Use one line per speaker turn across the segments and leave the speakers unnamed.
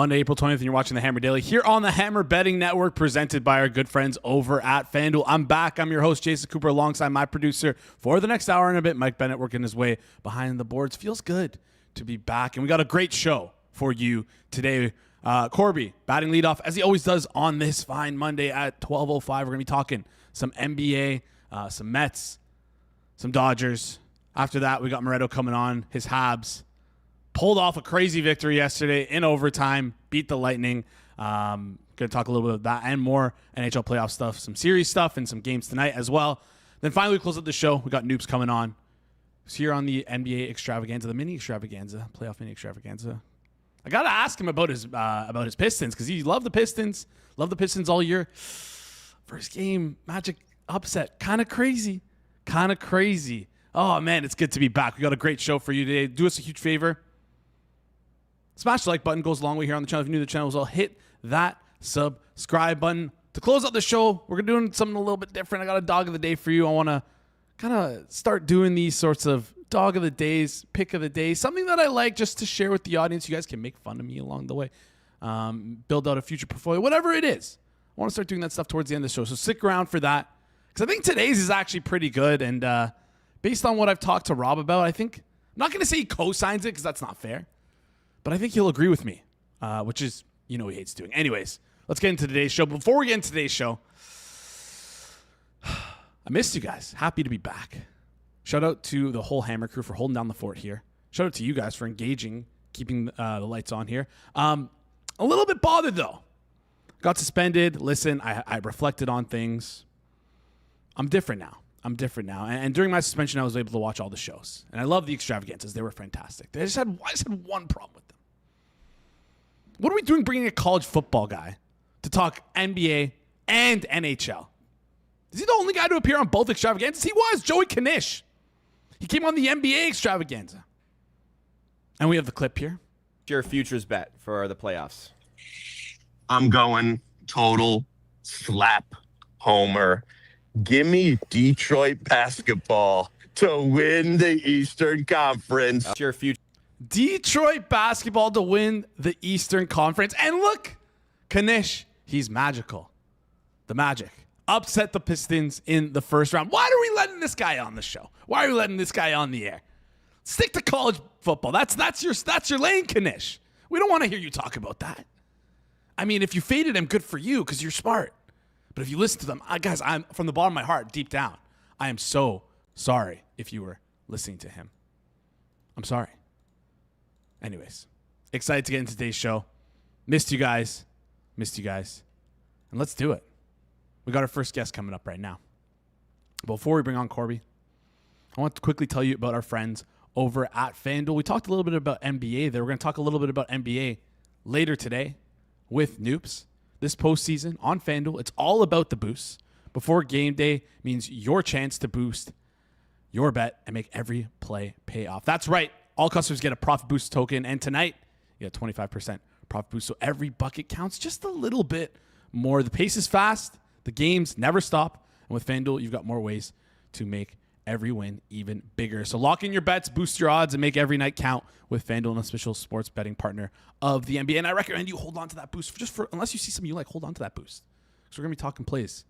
Monday, April 20th, and you're watching the Hammer Daily here on the Hammer Betting Network, presented by our good friends over at FanDuel. I'm back. I'm your host, Jason Cooper, alongside my producer for the next hour and a bit, Mike Bennett, working his way behind the boards. Feels good to be back, and we got a great show for you today. Corbie, batting leadoff, as he always does on this fine Monday at 12:05. We're going to be talking some NBA, some Mets, some Dodgers. After that, we got Moretto coming on, his Habs. Pulled off a crazy victory yesterday in overtime, beat the Lightning. Going to talk a little bit about that and more NHL playoff stuff, some series stuff, and some games tonight as well. Then finally, we close up the show. We got Noops coming on. He's here on the NBA extravaganza, the mini extravaganza, playoff mini extravaganza. I got to ask him about his Pistons because he loved the Pistons. Loved the Pistons all year. First game, Magic upset. Kind of crazy. Oh, man, it's good to be back. We got a great show for you today. Do us a huge favor. Smash the like button. Goes a long way here on the channel. If you're new to the channel as well, hit that subscribe button. To close out the show, we're doing something a little bit different. I got a dog of the day for you. I want to kind of start doing these sorts of dog of the days, pick of the day, something that I like just to share with the audience. You guys can make fun of me along the way, build out a future portfolio, whatever it is. I want to start doing that stuff towards the end of the show. So stick around for that because I think today's is actually pretty good. And based on what I've talked to Rob about, I think, I'm not going to say he co-signs it because that's not fair. But I think he'll agree with me, which is, he hates doing. Anyways, let's get into today's show. Before we get into today's show, I missed you guys. Happy to be back. Shout out to the whole Hammer crew for holding down the fort here. Shout out to you guys for engaging, keeping the lights on here. A little bit bothered, though. Got suspended. Listen, I reflected on things. I'm different now. And during my suspension, I was able to watch all the shows. And I love the extravaganzas. They were fantastic. I just had one problem with them. What are we doing bringing a college football guy to talk NBA and NHL? Is he the only guy to appear on both extravaganzas? He was. JoeyK. He came on the NBA extravaganza. And we have the clip here.
Your futures bet for the playoffs.
I'm going total slap homer. Give me Detroit basketball to win the Eastern Conference.
Your future.
Detroit basketball to win the Eastern Conference. And look, Knish, he's magical. The Magic upset the Pistons in the first round. Why are we letting this guy on the show? Why are we letting this guy on the air? Stick to college football. That's your lane, Knish. We don't want to hear you talk about that. I mean, if you faded him, good for you because you're smart. But if you listen to them, guys, I'm from the bottom of my heart, deep down, I am so sorry if you were listening to him. I'm sorry. Anyways, excited to get into today's show. Missed you guys. And let's do it. We got our first guest coming up right now. Before we bring on Corbie, I want to quickly tell you about our friends over at FanDuel. We talked a little bit about NBA there. We're going to talk a little bit about NBA later today with Noops. This postseason on FanDuel, it's all about the boosts. Before game day means your chance to boost your bet and make every play pay off. That's right. All customers get a profit boost token, and tonight you get 25% profit boost. So every bucket counts just a little bit more. The pace is fast. The games never stop. And with FanDuel, you've got more ways to make every win even bigger. So lock in your bets, boost your odds, and make every night count with FanDuel, an official sports betting partner of the NBA. And I recommend you hold on to that boost unless you see something you like, hold on to that boost. So we're going to be talking plays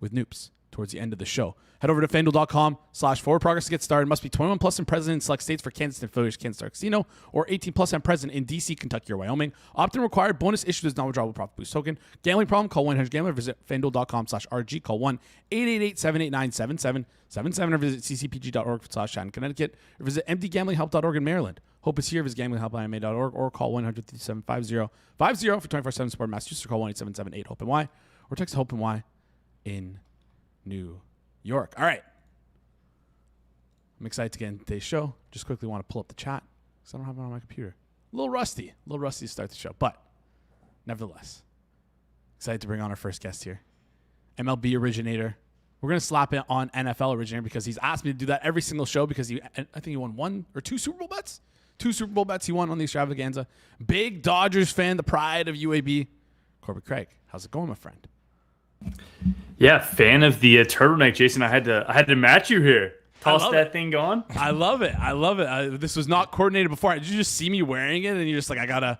with Noops towards the end of the show. Head over to FanDuel.com/forward-progress to get started. Must be 21 plus and present in select states for Kansas and affiliates Kansas Star Casino, or 18 plus and present in DC, Kentucky, or Wyoming. Opt-in required. Bonus issued as non-withdrawable profit boost token. Gambling problem? Call 1-800-GAMBLER. Visit FanDuel.com/RG. Call 1-888-789-7777 or visit ccpg.org/Shannon, Connecticut, or visit mdgamblinghelp.org in Maryland. Hope is here. Visit gamblinghelp.ma.org or call 1-800-337-5050 for 24/7 support in Massachusetts, or call 1-877-8-HOPE-NY or text HOPE-NY in New York. All right. I'm excited to get into today's show. Just quickly want to pull up the chat because I don't have it on my computer. A little rusty to start the show, but nevertheless, excited to bring on our first guest here. MLB originator. We're going to slap it on NFL originator because he's asked me to do that every single show because I think he won one or two Super Bowl bets. 2 Super Bowl bets he won on the extravaganza. Big Dodgers fan, the pride of UAB. Corbie Craig, how's it going, my friend?
Yeah, fan of the turtleneck, Jason. I had to match you here. Toss that thing on.
I love it. This was not coordinated before. Did you just see me wearing it and you're just like, I gotta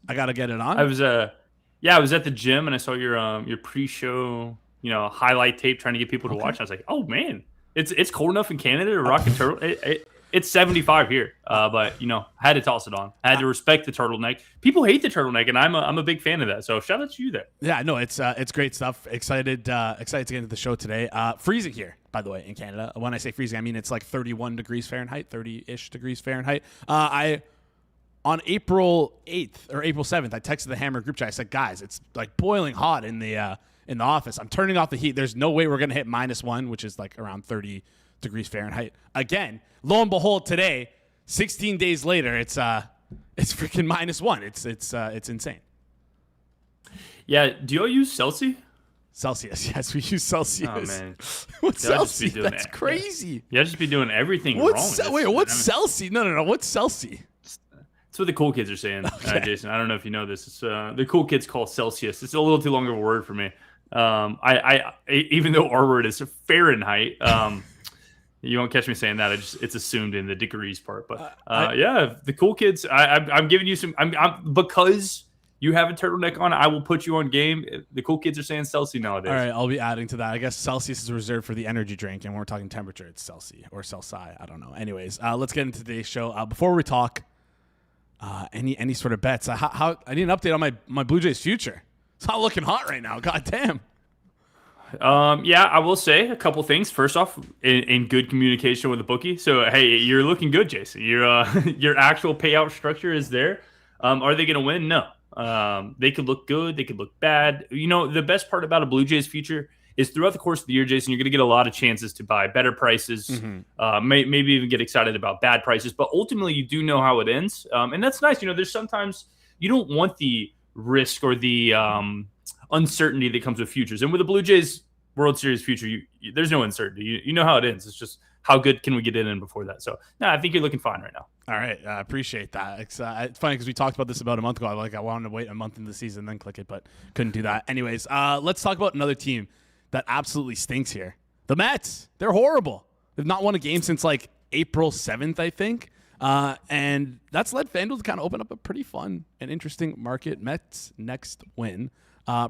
I got to get it on.
I was at the gym and I saw your pre-show, highlight tape trying to get people to watch. I was like, oh man, it's cold enough in Canada to rock a turtle. It's 75 here, but I had to toss it on. I had to respect the turtleneck. People hate the turtleneck, and I'm a big fan of that. So shout out to you there.
Yeah, no, it's great stuff. Excited to get into the show today. Freezing here, by the way, in Canada. When I say freezing, I mean it's like 31 degrees Fahrenheit, 30-ish degrees Fahrenheit. On April 8th or April 7th, I texted the Hammer group chat. I said, guys, it's like boiling hot in the office. I'm turning off the heat. There's no way we're gonna hit -1, which is like around 30 degrees Fahrenheit. Again, lo and behold, today, 16 days later, it's freaking -1. It's insane.
Yeah, do y'all use Celsius?
Celsius, yes, we use Celsius.
Oh man,
What's Celsius? That's crazy.
Yeah, just be doing everything wrong.
What's Celsius? No. What's Celsius?
That's what the cool kids are saying, Jason. I don't know if you know this. It's, the cool kids call Celsius. It's a little too long of a word for me. I even though our word is Fahrenheit. You won't catch me saying that. It's assumed in the degrees part. But the cool kids. I'm giving you some. I'm because you have a turtleneck on. I will put you on game. The cool kids are saying Celsius nowadays.
All right, I'll be adding to that. I guess Celsius is reserved for the energy drink, and when we're talking temperature, it's Celsius or Celsi. I don't know. Anyways, let's get into today's show. Before we talk, any sort of bets. I need an update on my Blue Jays future. It's not looking hot right now. God damn.
I will say a couple things. First off, in good communication with the bookie. So, hey, you're looking good, Jason. Your actual payout structure is there. Are they going to win? No. They could look good. They could look bad. The best part about a Blue Jays future is throughout the course of the year, Jason, you're going to get a lot of chances to buy better prices, maybe even get excited about bad prices. But ultimately, you do know how it ends. And that's nice. There's sometimes you don't want the risk or the uncertainty that comes with futures. And with the Blue Jays World Series future, there's no uncertainty. You know how it ends. It's just how good can we get in before that. So, I think you're looking fine right now.
All right. I appreciate that. It's funny because we talked about this about a month ago. I wanted to wait a month into the season and then click it, but couldn't do that. Anyways, let's talk about another team that absolutely stinks here. The Mets. They're horrible. They've not won a game since like April 7th, I think. And that's led FanDuel to kind of open up a pretty fun and interesting market. Mets next win.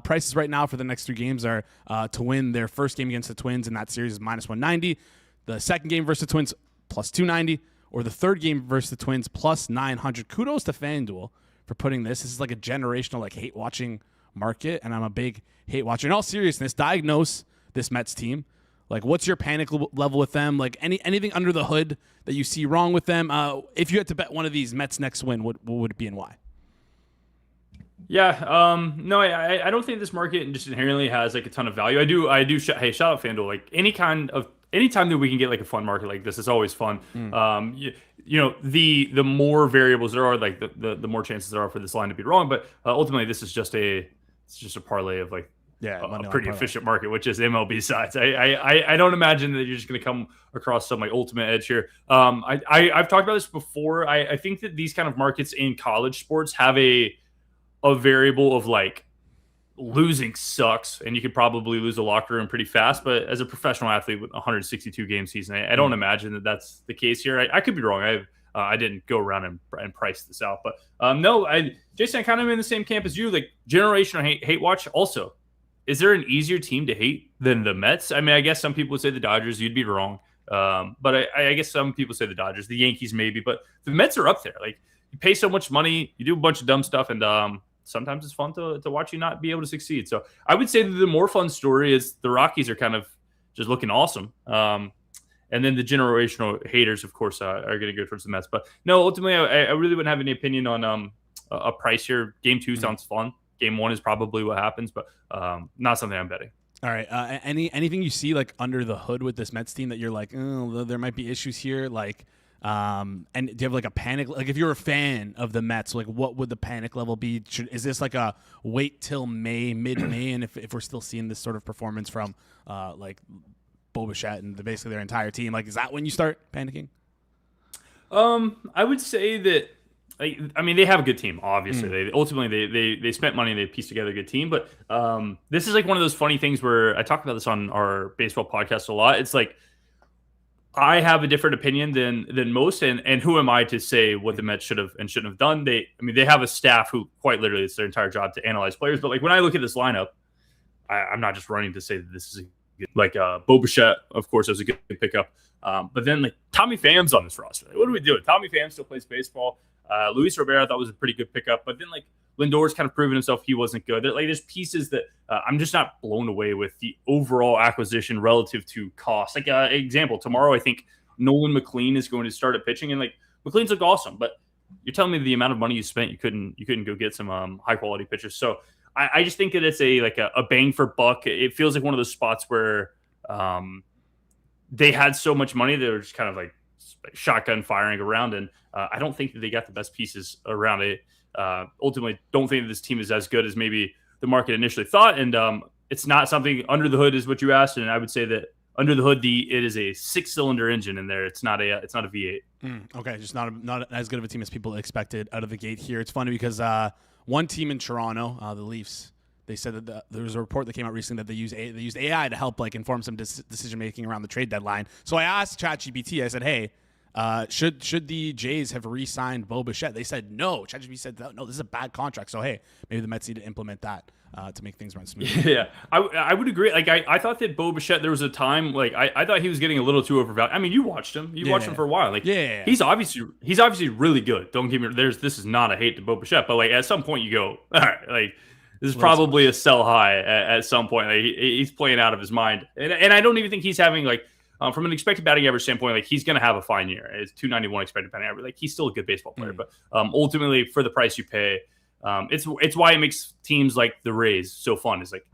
Prices right now for the next 3 games are to win their first game against the Twins in that series is -190. The second game versus the Twins +290, or the third game versus the Twins +900. Kudos to FanDuel for putting this. This is like a generational hate watching market, and I'm a big hate watcher. In all seriousness, diagnose this Mets team. Like, what's your panic level with them? Like, anything under the hood that you see wrong with them? If you had to bet one of these Mets next win, what would it be and why?
Yeah, no, I don't think this market just inherently has like a ton of value. I do. Hey, shout out FanDuel. Like anytime that we can get like a fun market like this, it's always fun. The more variables there are, like the more chances there are for this line to be wrong. But ultimately, this is just a parlay of like a pretty efficient market, which is MLB sides. I don't imagine that you're just going to come across some like ultimate edge here. I've talked about this before. I think that these kind of markets in college sports have a variable of like losing sucks, and you could probably lose a locker room pretty fast. But as a professional athlete with 162 game season, I don't imagine that that's the case here. I could be wrong. I didn't go around and price this out, but Jason, I kind of in the same camp as you. Like generational hate watch. Also, is there an easier team to hate than the Mets? I mean, I guess some people would say the Dodgers. You'd be wrong, but I guess some people say the Dodgers, the Yankees maybe, but the Mets are up there. Like you pay so much money, you do a bunch of dumb stuff, and sometimes it's fun to watch you not be able to succeed. So I would say that the more fun story is the Rockies are kind of just looking awesome. And then the generational haters, of course, are going to go towards the Mets. But no, ultimately, I really wouldn't have any opinion on a price here. Game 2 sounds fun. Game 1 is probably what happens, but not something I'm betting.
All right. Anything you see like under the hood with this Mets team that you're like, oh, there might be issues here? Like, and do you have like a panic? Like if you're a fan of the Mets, like what would the panic level be? Is this like a wait till mid-May, and if we're still seeing this sort of performance from like Bo Bichette and basically their entire team, like is that when you start panicking?
I would say that. I mean, they have a good team. Obviously, they spent money and they pieced together a good team. But this is like one of those funny things where I talk about this on our baseball podcast a lot. It's like I have a different opinion than most, and who am I to say what the Mets should have and shouldn't have done? They have a staff who quite literally it's their entire job to analyze players. But like when I look at this lineup, I'm not just running to say that this is a good, like Bo Bichette, of course, is a good pickup. But then like Tommy Pham's on this roster. Like, what do we do? Tommy Pham still plays baseball. Luis Rivera I thought was a pretty good pickup, but then like Lindor's kind of proven himself he wasn't good. There's pieces that I'm just not blown away with the overall acquisition relative to cost. Like example, tomorrow I think Nolan McLean is going to start at pitching, and like McLean's look awesome, but you're telling me the amount of money you spent, you couldn't go get some high quality pitchers. So I just think that it's a bang for buck. It feels like one of those spots where they had so much money they were just kind of like shotgun firing around, and I don't think that they got the best pieces around it. Ultimately, don't think that this team is as good as maybe the market initially thought, and it's not something under the hood is what you asked, and I would say that under the hood it is a 6-cylinder engine in there. It's not a V8.
Okay, just not as good of a team as people expected out of the gate here. It's funny because one team in Toronto, the Leafs, they said that there was a report that came out recently that they used AI to help like inform some decision making around the trade deadline. So I asked ChatGPT, I said, hey, should the Jays have re-signed Bo Bichette? They said no. ChatGPT said no, this is a bad contract. So hey, maybe the Mets need to implement that to make things run smoothly.
Yeah, I would agree. Like I thought that Bo Bichette, there was a time like I thought he was getting a little too overvalued. I mean, you watched him. You watched him for a while. Like he's obviously really good. Don't get me. This is not a hate to Bo Bichette, but like at some point you go, all right, like this is probably a sell high at some point. Like he's playing out of his mind, and I don't even think he's having like. From an expected batting average standpoint, like he's going to have a fine year. It's 291 expected batting average. Like he's still a good baseball player, but ultimately for the price you pay, it's why it makes teams like the Rays so fun. Is like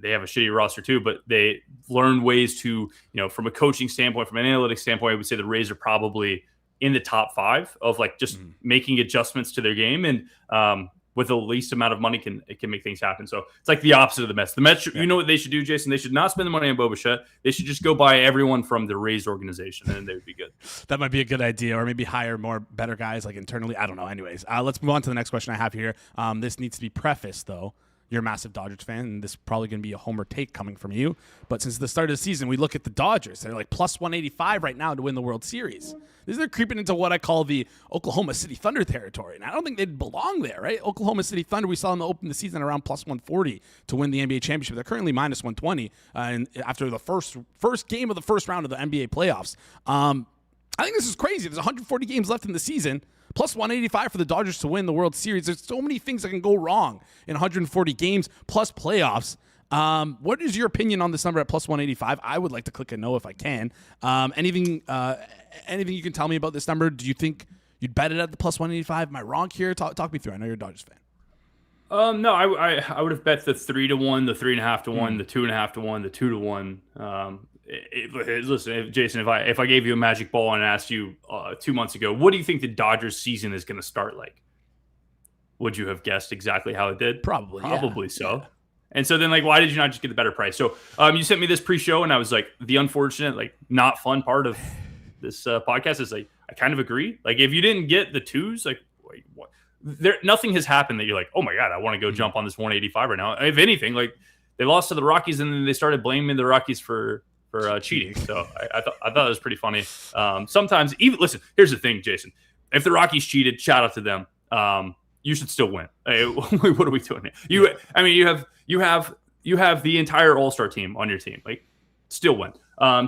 they have a shitty roster too, but they learn ways to, from a coaching standpoint, from an analytics standpoint, I would say the Rays are probably in the top 5 of like just making adjustments to their game, and with the least amount of money it can make things happen. So it's like the opposite of the Mets. The Mets, you know what they should do, Jason? They should not spend the money on Bo Bichette. They should just go buy everyone from the Rays organization, and they would be good.
That might be a good idea, or maybe hire more better guys like internally. I don't know. Anyways, let's move on to the next question I have here. This needs to be prefaced, though. You're a massive Dodgers fan, and this is probably going to be a homer take coming from you. But since the start of the season, we look at the Dodgers. They're like plus 185 right now to win the World Series. They're creeping into what I call the Oklahoma City Thunder territory. And I don't think they'd belong there, right? Oklahoma City Thunder, we saw them open the season around plus 140 to win the NBA championship. They're currently minus 120 and after the first game of the first round of the NBA playoffs. I think this is crazy. There's 140 games left in the season. Plus 185 for the Dodgers to win the World Series. There's so many things that can go wrong in 140 games plus playoffs. What is your opinion on this number at plus 185? I would like to click a no if I can. Anything you can tell me about this number? Do you think you'd bet it at the plus 185? Am I wrong here? Talk me through. I know you're a Dodgers fan.
No, I would have bet the 3-1, the 3.5 to 1, the 2.5 to 1, the 2 to 1. Listen, Jason, if I gave you a magic ball and asked you 2 months ago, what do you think the Dodgers season is going to start like? Would you have guessed exactly how it did? Probably so. Yeah. And so then, like, why did you not just get the better price? So you sent me this pre-show, and I was like, the unfortunate, like, not fun part of this podcast is, like, I kind of agree. Like, if you didn't get the 2s, like, wait, what? Nothing has happened that you're like, oh, my God, I want to go jump on this 185 right now. If anything, like, they lost to the Rockies, and then they started blaming the Rockies for cheating. So I thought it was pretty funny. Sometimes, even listen, here's the thing, Jason. If the Rockies cheated, shout out to them. You should still win. Hey, what are we doing here? You have the entire All-Star team on your team. Like, still win.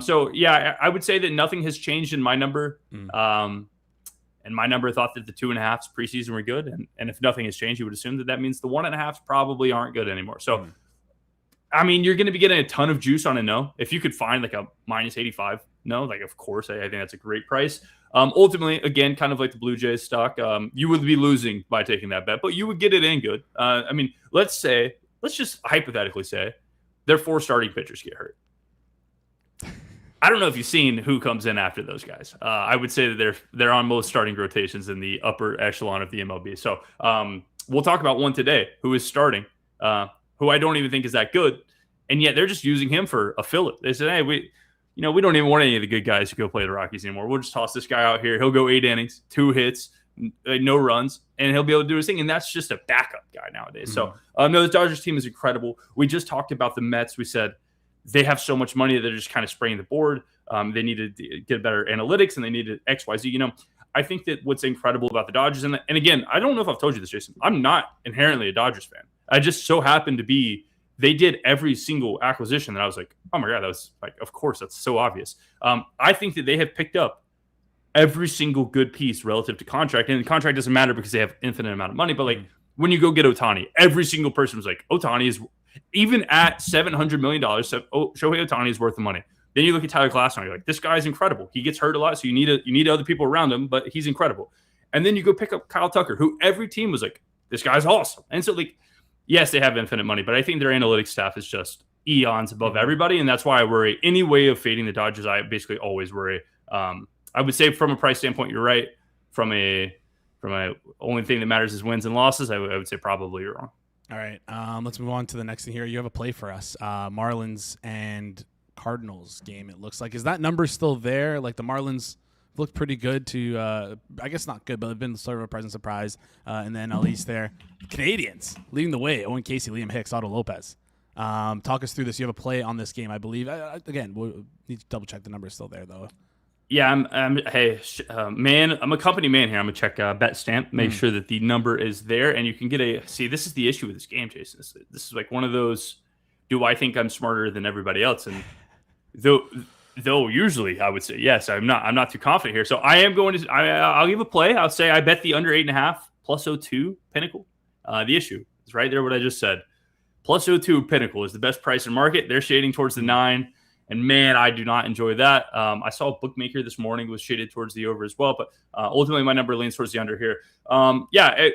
So yeah, I would say that nothing has changed in my number. And my number thought that the 2.5s preseason were good. And if nothing has changed, you would assume that means the 1.5s probably aren't good anymore. So, I mean, you're going to be getting a ton of juice on a no. If you could find like a minus 85 no, like, of course, I think that's a great price. Ultimately, again, kind of like the Blue Jays stock, you would be losing by taking that bet, but you would get it in good. I mean, let's just hypothetically say their 4 starting pitchers get hurt. I don't know if you've seen who comes in after those guys. I would say that they're on most starting rotations in the upper echelon of the MLB. So we'll talk about one today who is starting, who I don't even think is that good, and yet they're just using him for a filler. They said, hey, we don't even want any of the good guys to go play the Rockies anymore. We'll just toss this guy out here. He'll go 8 innings, 2 hits, no runs, and he'll be able to do his thing. And that's just a backup guy nowadays. Mm-hmm. So, no, the Dodgers team is incredible. We just talked about the Mets. We said they have so much money that they're just kind of spraying the board. They needed to get better analytics, and they needed XYZ. You know, I think that what's incredible about the Dodgers, and again, I don't know if I've told you this, Jason. I'm not inherently a Dodgers fan. I just so happen to be. They did every single acquisition that I was like, oh my God, that was like, of course, that's so obvious. I think that they have picked up every single good piece relative to contract. And the contract doesn't matter because they have infinite amount of money. But like when you go get Ohtani, every single person was like, Ohtani is, even at $700 million, Shohei Ohtani is worth the money. Then you look at Tyler Glasnow, you're like, this guy's incredible. He gets hurt a lot, so you need other people around him, but he's incredible. And then you go pick up Kyle Tucker, who every team was like, this guy's awesome. And so like, yes, they have infinite money, but I think their analytics staff is just eons above everybody, and that's why I worry. Any way of fading the Dodgers, I basically always worry. I would say from a price standpoint, you're right. From a only thing that matters is wins and losses, I would say probably you're wrong.
All right, let's move on to the next thing here. You have a play for us, Marlins and Cardinals game. It looks like, is that number still there? Like the Marlins looked pretty good to, I guess not good, but they've been sort of a pleasant surprise. And then at least there, Canadians leading the way. Owen Casey, Liam Hicks, Otto Lopez. Talk us through this. You have a play on this game, I believe. Again, we'll need to double check the number is still there though.
Yeah, man, I'm a company man here. I'm gonna check bet stamp, make sure that the number is there, and you can get see. This is the issue with this game, Jason. This is like one of those. Do I think I'm smarter than everybody else? And though usually I would say yes, I'm not too confident here. So I am going to. I'll give a play. I'll say I bet the under 8.5 plus 02 Pinnacle. The issue is right there. What I just said. Plus 02 Pinnacle is the best price in market. They're shading towards the 9. And man, I do not enjoy that. I saw a bookmaker this morning was shaded towards the over as well, but ultimately my number leans towards the under here.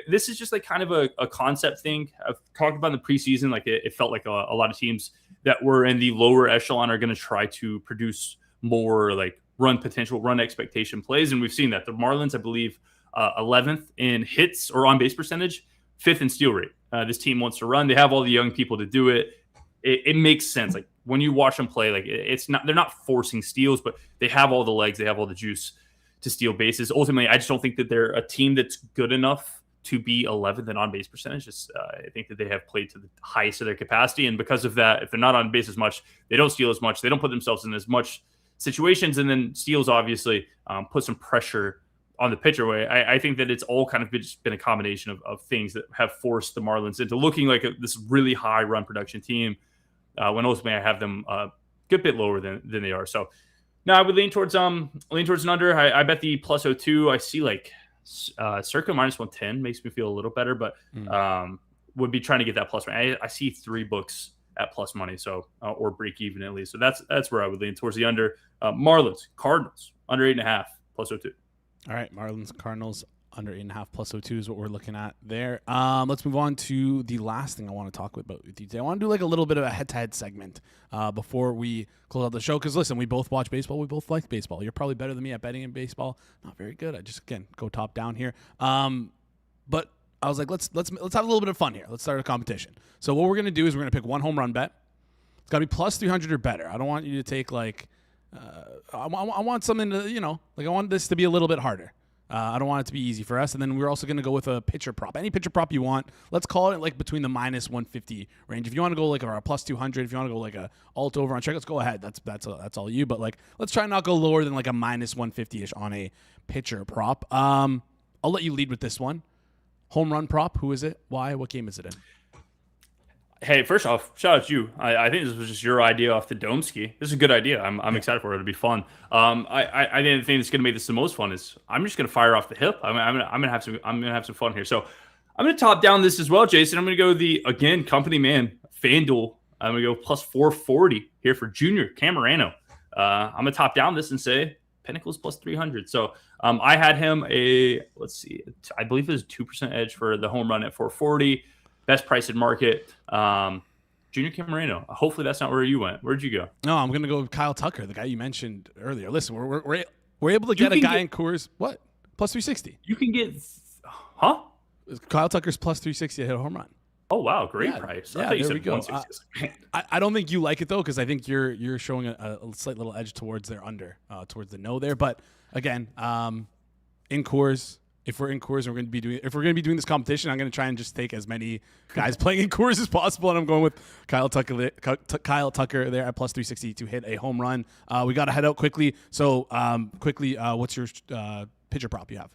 This is just like kind of a concept thing. I've talked about in the preseason, like it felt like a lot of teams that were in the lower echelon are going to try to produce more like run potential, run expectation plays, and we've seen that. The Marlins, I believe, 11th in hits or on base percentage, 5th in steal rate. This team wants to run. They have all the young people to do it. It makes sense. Like when you watch them play, like they're not forcing steals, but they have all the legs, they have all the juice to steal bases. Ultimately, I just don't think that they're a team that's good enough to be 11th in on base percentage. I think that they have played to the highest of their capacity, and because of that, if they're not on base as much, they don't steal as much, they don't put themselves in as much situations, and then steals obviously put some pressure on the pitcher way. I think that it's all kind of been a combination of things that have forced the Marlins into looking like this really high run production team. When ultimately I have them a good bit lower than they are. So now I would lean towards an under. I bet the plus 02. I see like circa minus 110 makes me feel a little better, but would be trying to get that plus money. I see 3 books at plus money, so or break even at least. So that's where I would lean towards the under. Marlins, Cardinals, under 8.5 plus 02.
All right, Marlins, Cardinals, under 8.5 plus 02 is what we're looking at there. Let's move on to the last thing I want to talk about with you today. I want to do like a little bit of a head-to-head segment before we close out the show. Because listen, we both watch baseball. We both like baseball. You're probably better than me at betting in baseball. Not very good. I just again go top down here. But I was like, let's have a little bit of fun here. Let's start a competition. So what we're gonna do is we're gonna pick one home run bet. It's gotta be plus 300 or better. I don't want you to take like. I want something to I want this to be a little bit harder. I don't want it to be easy for us. And then we're also going to go with a pitcher prop. Any pitcher prop you want. Let's call it like between the minus 150 range. If you want to go like a plus 200, if you want to go like a alt over on check, let's go ahead. That's all you. But like, let's try and not go lower than like a minus 150-ish on a pitcher prop. I'll let you lead with this one. Home run prop. Who is it? Why? What game is it in?
Hey, first off, shout out to you. I think this was just your idea off the dome ski. This is a good idea. I'm excited for it. It'll be fun. I think the thing that's going to make this the most fun is I'm just going to fire off the hip. I'm gonna have some fun here. So I'm going to top down this as well, Jason. I'm going to go company man, FanDuel. I'm going to go plus 440 here for Junior Camarano. I'm going to top down this and say Pinnacle's plus 300. So I had him I believe it was a 2% edge for the home run at 440. Best price in market. Junior Camarano. Hopefully that's not where you went. Where'd you go?
No, I'm going to go with Kyle Tucker, the guy you mentioned earlier. Listen, we're able to get a guy in Coors. What? Plus 360.
You can get, huh?
Kyle Tucker's plus 360 to hit a home run.
Oh, wow. Great price.
Yeah, there we go. I don't think you like it, though, because I think you're showing a slight little edge towards their under, towards the no there. But, again, in Coors, if we're in Coors and if we're going to be doing this competition, I'm going to try and just take as many guys playing in Coors as possible. And I'm going with Kyle Tucker there at plus 360 to hit a home run. We got to head out quickly. So what's your pitcher prop you have?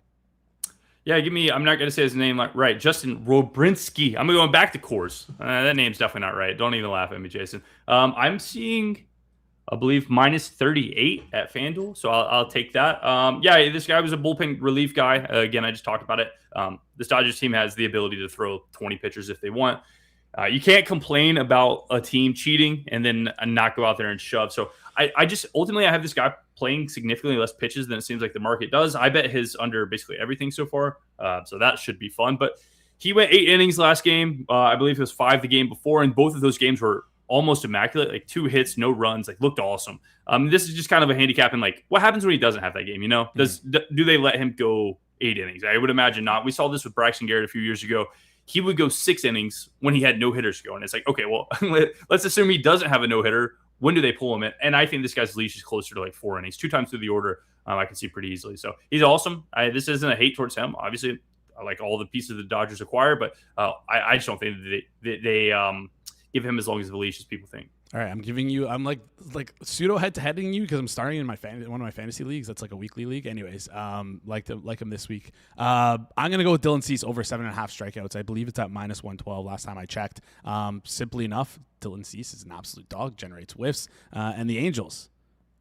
Yeah, I'm not going to say his name right. Justin Robrinski. I'm going back to Coors. That name's definitely not right. Don't even laugh at me, Jason. I'm seeing, I believe, minus 38 at FanDuel. So I'll take that. This guy was a bullpen relief guy. Again, I just talked about it. This Dodgers team has the ability to throw 20 pitchers if they want. You can't complain about a team cheating and then not go out there and shove. So I just ultimately I have this guy playing significantly less pitches than it seems like the market does. I bet his under basically everything so far. So that should be fun. But he went 8 innings last game. I believe it was 5 the game before. And both of those games were almost immaculate, like 2 hits, no runs, like looked awesome. This is just kind of a handicap. And like, what happens when he doesn't have that game? Do they let him go 8 innings? I would imagine not. We saw this with Braxton Garrett a few years ago. He would go 6 innings when he had no hitters going. It's like, okay, well, let's assume he doesn't have a no hitter. When do they pull him in? And I think this guy's leash is closer to like 4 innings, 2 times through the order. I can see pretty easily. So he's awesome. This isn't a hate towards him. Obviously, I like all the pieces the Dodgers acquire, but I just don't think they give him as long as the leash as people think.
All right, I'm like pseudo head-to-heading you because I'm starting in one of my fantasy leagues. That's like a weekly league. Anyways, like him this week. I'm gonna go with Dylan Cease over 7.5 strikeouts. I believe it's at minus 112 last time I checked. Simply enough, Dylan Cease is an absolute dog, generates whiffs, and the Angels,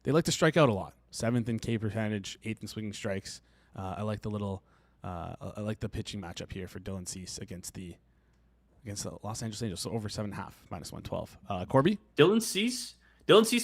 they like to strike out a lot. 7th in K percentage, 8th in swinging strikes. I like I like the pitching matchup here for Dylan Cease against the Los Angeles Angels. So over 7.5, minus 112. Corbie?
Dylan Cease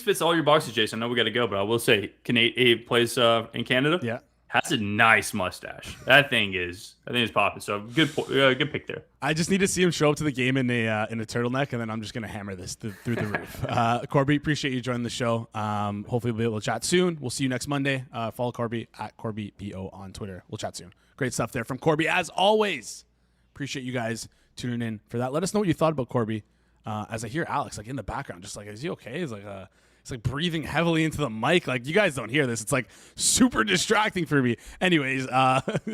fits all your boxes, Jason. I know we got to go, but I will say, he plays in Canada.
Yeah,
has a nice mustache. I think is popping. So good pick there.
I just need to see him show up to the game in a turtleneck, and then I'm just gonna hammer this through the roof. Corbie, appreciate you joining the show. Hopefully we'll be able to chat soon. We'll see you next Monday. Follow Corbie at CorbieBO on Twitter. We'll chat soon. Great stuff there from Corbie as always. Appreciate you guys tuning in for that. Let us know what you thought about Corbie. As I hear Alex like in the background, just like, is he okay? He's like breathing heavily into the mic. Like, you guys don't hear this. It's like super distracting for me. Anyways,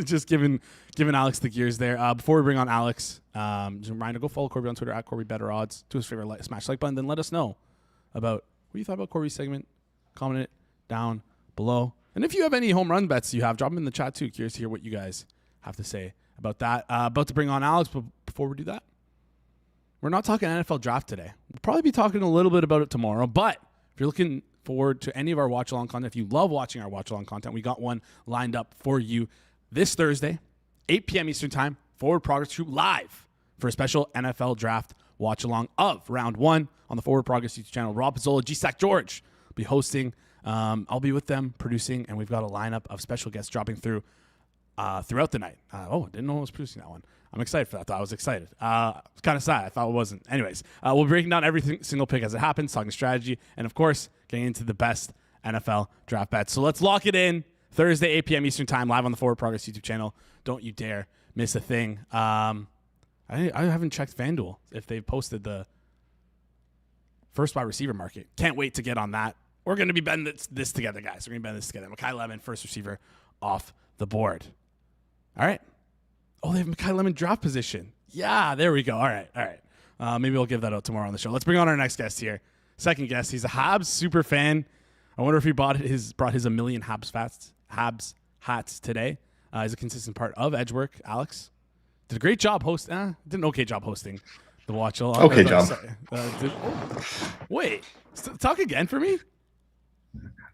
just giving Alex the gears there. Before we bring on Alex, just a reminder, go follow Corbie on Twitter at Corbie Bettor Odds. Do us a favor, smash like button. Then let us know about what you thought about Corbie's segment. Comment it down below. And if you have any home run bets you have, drop them in the chat too. Curious to hear what you guys have to say about that. About to bring on Alex, but before we do that, we're not talking NFL draft today. We'll probably be talking a little bit about it tomorrow, but if you're looking forward to any of our watch-along content, if you love watching our watch-along content, we got one lined up for you this Thursday, 8 p.m. Eastern Time, Forward Progress Group live for a special NFL draft watch-along of Round 1 on the Forward Progress YouTube channel. Rob Pizzola, G-Sack George will be hosting. I'll be with them producing, and we've got a lineup of special guests dropping through throughout the night. Didn't know I was producing that one. I'm excited for that, though. I was excited. It's kind of sad. I thought it wasn't. Anyways, we'll be breaking down every single pick as it happens, talking strategy, and, of course, getting into the best NFL draft bets. So let's lock it in. Thursday, 8 p.m. Eastern Time, live on the Forward Progress YouTube channel. Don't you dare miss a thing. I haven't checked FanDuel if they've posted the first wide receiver market. Can't wait to get on that. We're going to be betting this together, guys. We're going to be betting this together. Mekhi Lemon, first receiver off the board. All right. Oh, they have Mekhi Lemon draft position. Yeah, there we go. All right. Maybe we'll give that out tomorrow on the show. Let's bring on our next guest here. Second guest. He's a Habs super fan. I wonder if he brought his a million Habs hats today. He's a consistent part of Edgework. Alex did a great job hosting. Did an okay job hosting the watch.
Okay job.
Wait, talk again for me.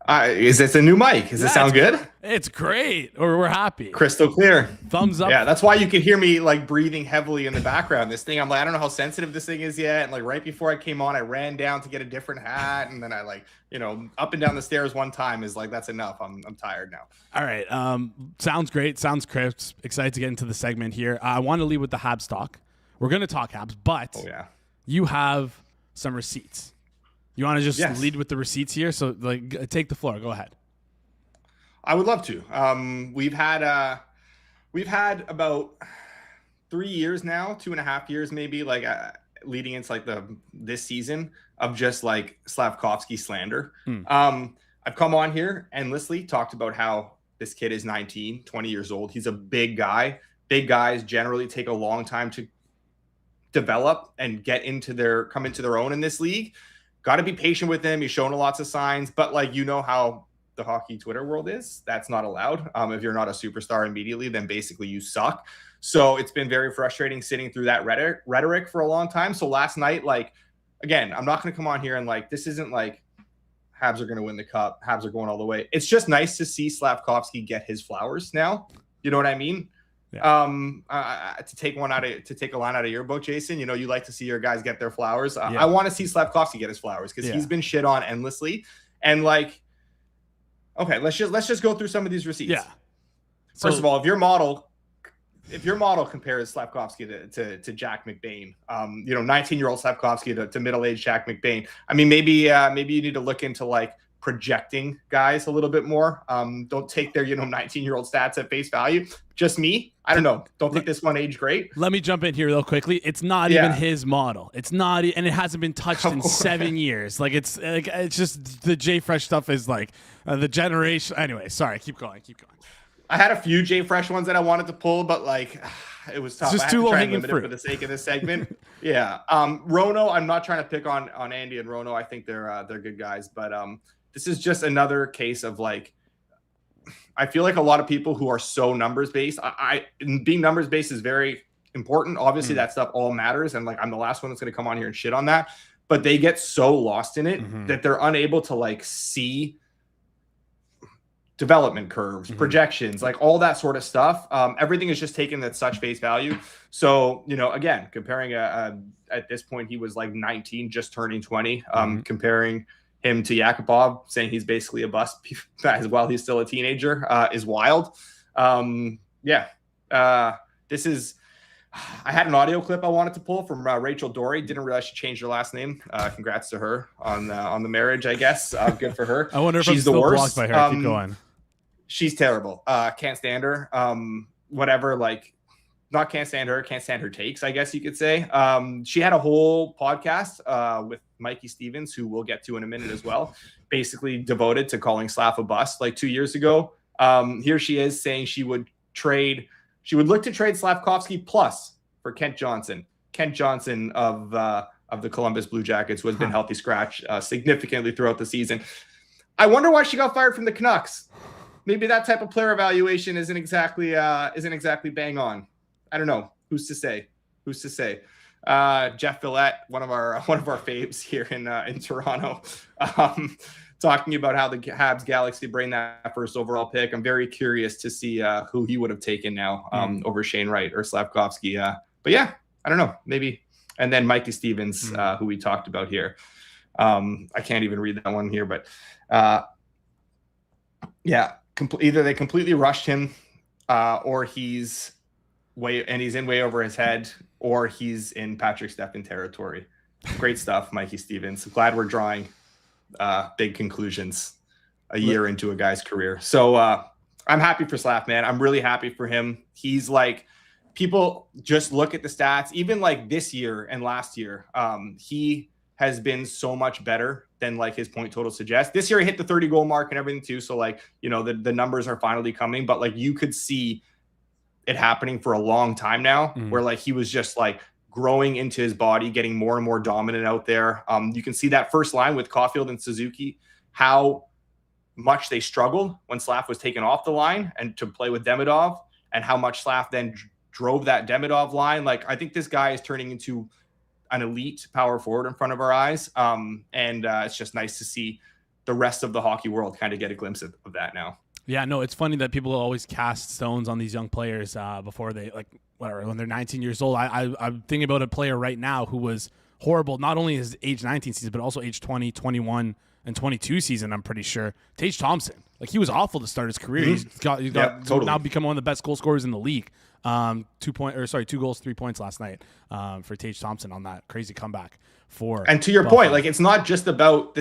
Is this a new mic? Does this sound good?
It's great. We're happy.
Crystal clear.
Thumbs up.
Yeah, that's why you can hear me like breathing heavily in the background. This thing, I'm like, I don't know how sensitive this thing is yet. And like right before I came on, I ran down to get a different hat, and then I up and down the stairs one time is like, that's enough. I'm tired now.
All right. Sounds great. Sounds crisp. Excited to get into the segment here. I want to lead with the Habs talk. We're going to talk Habs, but you have some receipts. You want to just lead with the receipts here? So, take the floor. Go ahead.
I would love to. We've had about 3 years now, 2.5 years maybe, leading into this season of just like Slavkovsky slander. I've come on here endlessly talked about how This kid is 19, 20 years old. He's a big guy. Big guys generally take a long time to develop and come into their own in this league. Got to be patient with him. He's showing lots of signs, but like, you know how the hockey Twitter world is. That's not allowed. If you're not a superstar immediately, then basically you suck. So it's been very frustrating sitting through that rhetoric for a long time. So last night, like, again, I'm not going to come on here and like, this isn't like Habs are going to win the cup. Habs are going all the way. It's just nice to see Slafkovsky get his flowers now. You know what I mean? Yeah. To take a line out of your book, Jason, you know, you like to see your guys get their flowers. I want to see Slafkovsky get his flowers because he's been shit on endlessly. And like, okay, let's just go through some of these receipts.
Yeah.
First of all, if your model compares Slafkovsky to Jack McBain, 19-year-old Slafkovsky to middle-aged Jack McBain, I mean, maybe you need to look into like projecting guys a little bit more. Don't take their 19-year-old stats at face value. Just me, I don't know. Don't think this one aged great.
Let me jump in here real quickly. It's not even his model. It's not, and it hasn't been touched in 7 years. Like it's just the J Fresh stuff is like the generation. Anyway, sorry. Keep going.
I had a few J Fresh ones that I wanted to pull, but like it was tough.
It's just too low hanging fruit
for the sake of this segment. Yeah. Rono, I'm not trying to pick on Andy and Rono. I think they're good guys, but this is just another case of like, I feel like a lot of people who are so numbers based, being numbers based is very important. Obviously that stuff all matters. And like, I'm the last one that's going to come on here and shit on that, but they get so lost in it that they're unable to like see development curves, projections, like all that sort of stuff. Everything is just taken at such face value. So, again, comparing at this point, he was like 19, just turning 20, comparing him to Yakupov, saying he's basically a bust as well. He's still a teenager, is wild. This is, I had an audio clip I wanted to pull from Rachel Dory. Didn't realize she changed her last name. Congrats to her on the marriage, I guess. Good for her.
I wonder if she's the worst. Blocked by her. Keep going.
She's terrible. Can't stand her. Whatever, like, not can't stand her takes, I guess you could say. She had a whole podcast with Mikey Stevens, who we'll get to in a minute as well, basically devoted to calling Slav a bust like 2 years ago. Here she is saying she would look to trade Slafkovsky plus for Kent Johnson. Kent Johnson of the Columbus Blue Jackets, who has been healthy scratch significantly throughout the season. I wonder why she got fired from the Canucks. Maybe that type of player evaluation isn't exactly bang on. I don't know. Who's to say? Jeff Villette, one of our faves here in Toronto, talking about how the Habs Galaxy bring that first overall pick. I'm very curious to see who he would have taken now over Shane Wright or Slafkovsky. But yeah, I don't know. Maybe. And then Mikey Stevens, who we talked about here. I can't even read that one here, but either they completely rushed him, or he's in way over his head, or he's in Patrick Steffen territory. Great stuff, Mikey Stevens. Glad we're drawing big conclusions a year into a guy's career. So I'm happy for Slav, man. I'm really happy for him. He's like, people just look at the stats, even like this year and last year. He has been so much better than like his point total suggests. This year he hit the 30 goal mark and everything too. So like, the numbers are finally coming, but like you could see it happening for a long time now, where like he was just like growing into his body, getting more and more dominant out there. You can see that first line with Caulfield and Suzuki, how much they struggled when Slav was taken off the line and to play with Demidov, and how much Slav then drove that Demidov line. Like, I think this guy is turning into an elite power forward in front of our eyes. And it's just nice to see the rest of the hockey world kind of get a glimpse of that now.
Yeah, no, it's funny that people always cast stones on these young players before they, like, whatever, when they're 19 years old. I'm thinking about a player right now who was horrible, not only his age 19 season, but also age 20, 21, and 22 season, I'm pretty sure. Tage Thompson. Like, he was awful to start his career. He's got totally. Now become one of the best goal scorers in the league. 2 goals, 3 points last night for Tage Thompson on that crazy comeback.
And to your point, like, this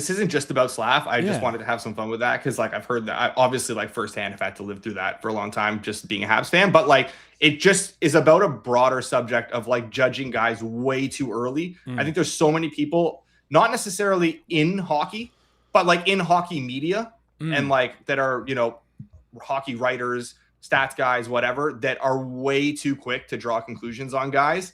isn't just about Slav. I just wanted to have some fun with that because, like, I've heard that. Obviously, like, firsthand, I've had to live through that for a long time, just being a Habs fan. But like, it just is about a broader subject of like judging guys way too early. I think there's so many people, not necessarily in hockey, but like in hockey media, and like that are hockey writers, stats guys, whatever, that are way too quick to draw conclusions on guys.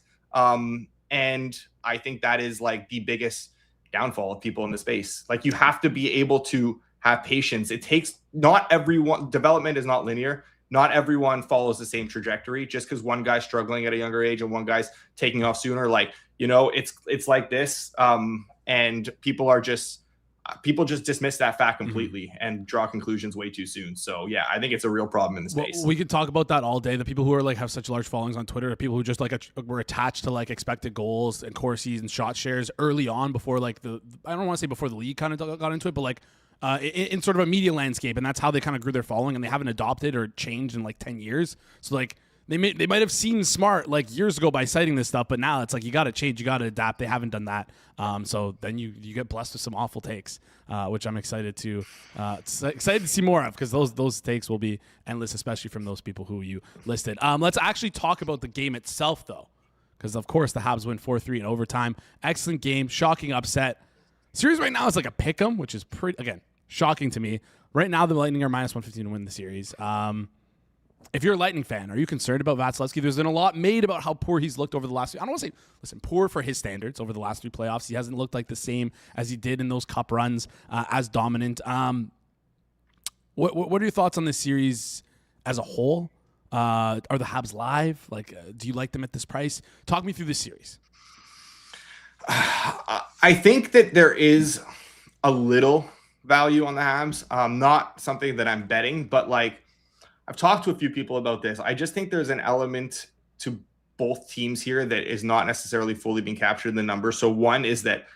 And I think that is like the biggest downfall of people in the space. Like, you have to be able to have patience. It takes, not everyone, development is not linear. Not everyone follows the same trajectory. Just because one guy's struggling at a younger age and one guy's taking off sooner, like, it's like this. And people just dismiss that fact completely and draw conclusions way too soon. So yeah, I think it's a real problem in the space.
Well, we could talk about that all day. The people who are like have such large followings on Twitter are people who just like were attached to like expected goals and Corsi's and shot shares early on before like I don't want to say before the league kind of got into it, but like in sort of a media landscape, and that's how they kind of grew their following, and they haven't adopted or changed in like 10 years. So like they might have seemed smart like years ago by citing this stuff, but now it's like you got to change, you got to adapt. They haven't done that. So then you get blessed with some awful takes, which I'm excited to see more of, because those takes will be endless, especially from those people who you listed. Let's actually talk about the game itself, though, because of course the Habs win 4-3 in overtime. Excellent game, shocking upset. Series right now is like a pick'em, which is pretty, again, shocking to me. Right now the Lightning are -115 to win the series. If you're a Lightning fan, are you concerned about Vasilevsky? There's been a lot made about how poor he's looked over the last. I don't want to say, listen, poor for his standards over the last 3 playoffs. He hasn't looked like the same as he did in those cup runs, as dominant. What are your thoughts on this series as a whole? Are the Habs live? Like, do you like them at this price? Talk me through this series.
I think that there is a little value on the Habs. Not something that I'm betting, but like, I've talked to a few people about this. I just think there's an element to both teams here that is not necessarily fully being captured in the numbers. So one is that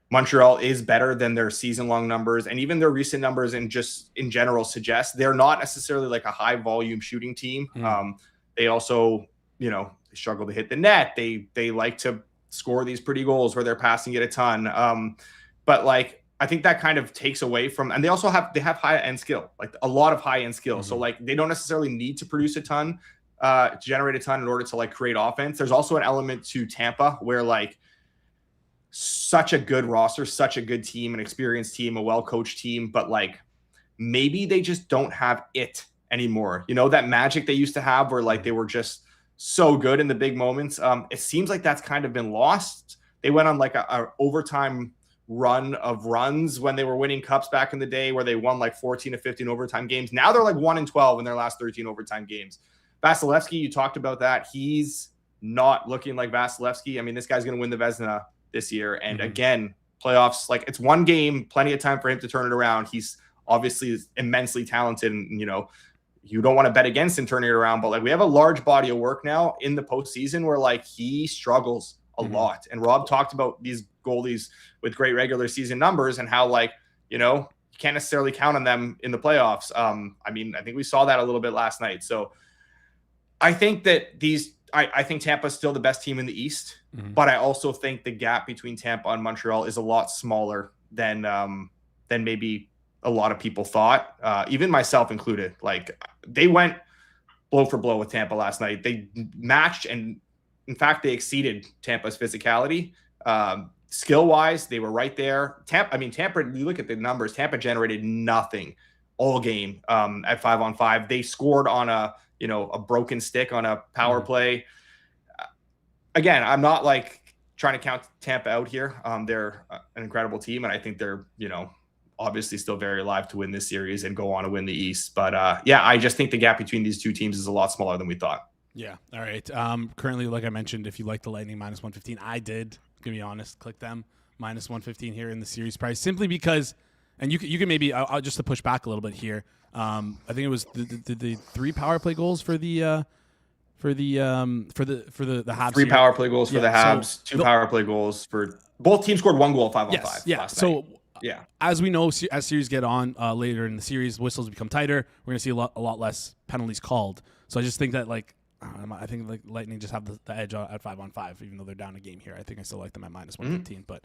Montreal is better than their season-long numbers, and even their recent numbers and just in general suggest they're not necessarily like a high-volume shooting team. They also, they struggle to hit the net. They like to score these pretty goals where they're passing it a ton. But like, I think that kind of takes away from, and they also have high-end skill, like a lot of high-end skill. So like, they don't necessarily need to produce a ton, to generate a ton in order to like create offense. There's also an element to Tampa where like such a good roster, such a good team, an experienced team, a well-coached team, but like maybe they just don't have it anymore. That magic they used to have where like they were just so good in the big moments. It seems like that's kind of been lost. They went on like a overtime run of runs when they were winning cups back in the day, where they won like 14 to 15 overtime games. Now they're like 1-12 in their last 13 overtime games. Vasilevsky, you talked about that. He's not looking like Vasilevsky. I mean, this guy's going to win the Vezina this year. And again, playoffs, like, it's one game, plenty of time for him to turn it around. He's obviously immensely talented, and, you don't want to bet against him turning it around, but like, we have a large body of work now in the postseason where like he struggles a lot. And Rob talked about these goalies with great regular season numbers and how like, you can't necessarily count on them in the playoffs. I mean, I think we saw that a little bit last night. So I think that I think Tampa's still the best team in the East, but I also think the gap between Tampa and Montreal is a lot smaller than maybe a lot of people thought, even myself included. Like, they went blow for blow with Tampa last night. They matched, and in fact, they exceeded Tampa's physicality. Skill-wise, they were right there. Tampa, you look at the numbers, Tampa generated nothing all game at 5-on-5. They scored on a broken stick on a power play. Again, I'm not like trying to count Tampa out here. They're an incredible team, and I think they're, obviously still very alive to win this series and go on to win the East. But I just think the gap between these two teams is a lot smaller than we thought.
Yeah. All right. Currently, like I mentioned, if you like the Lightning -115, I did. To be honest, click them -115 here in the series price, simply because, and you can maybe I'll just to push back a little bit here. I think it was the 3 power play goals for the Habs.
3 power play goals for the Habs, 2 power play goals for both teams. Scored 1 goal 5-on-5.
Yeah. So
yeah, as
we know, as series get on later in the series, whistles become tighter. We're gonna see a lot less penalties called. So I just think that like, I think like Lightning just have the edge at 5-on-5, even though they're down a game here. I think I still like them at -115, but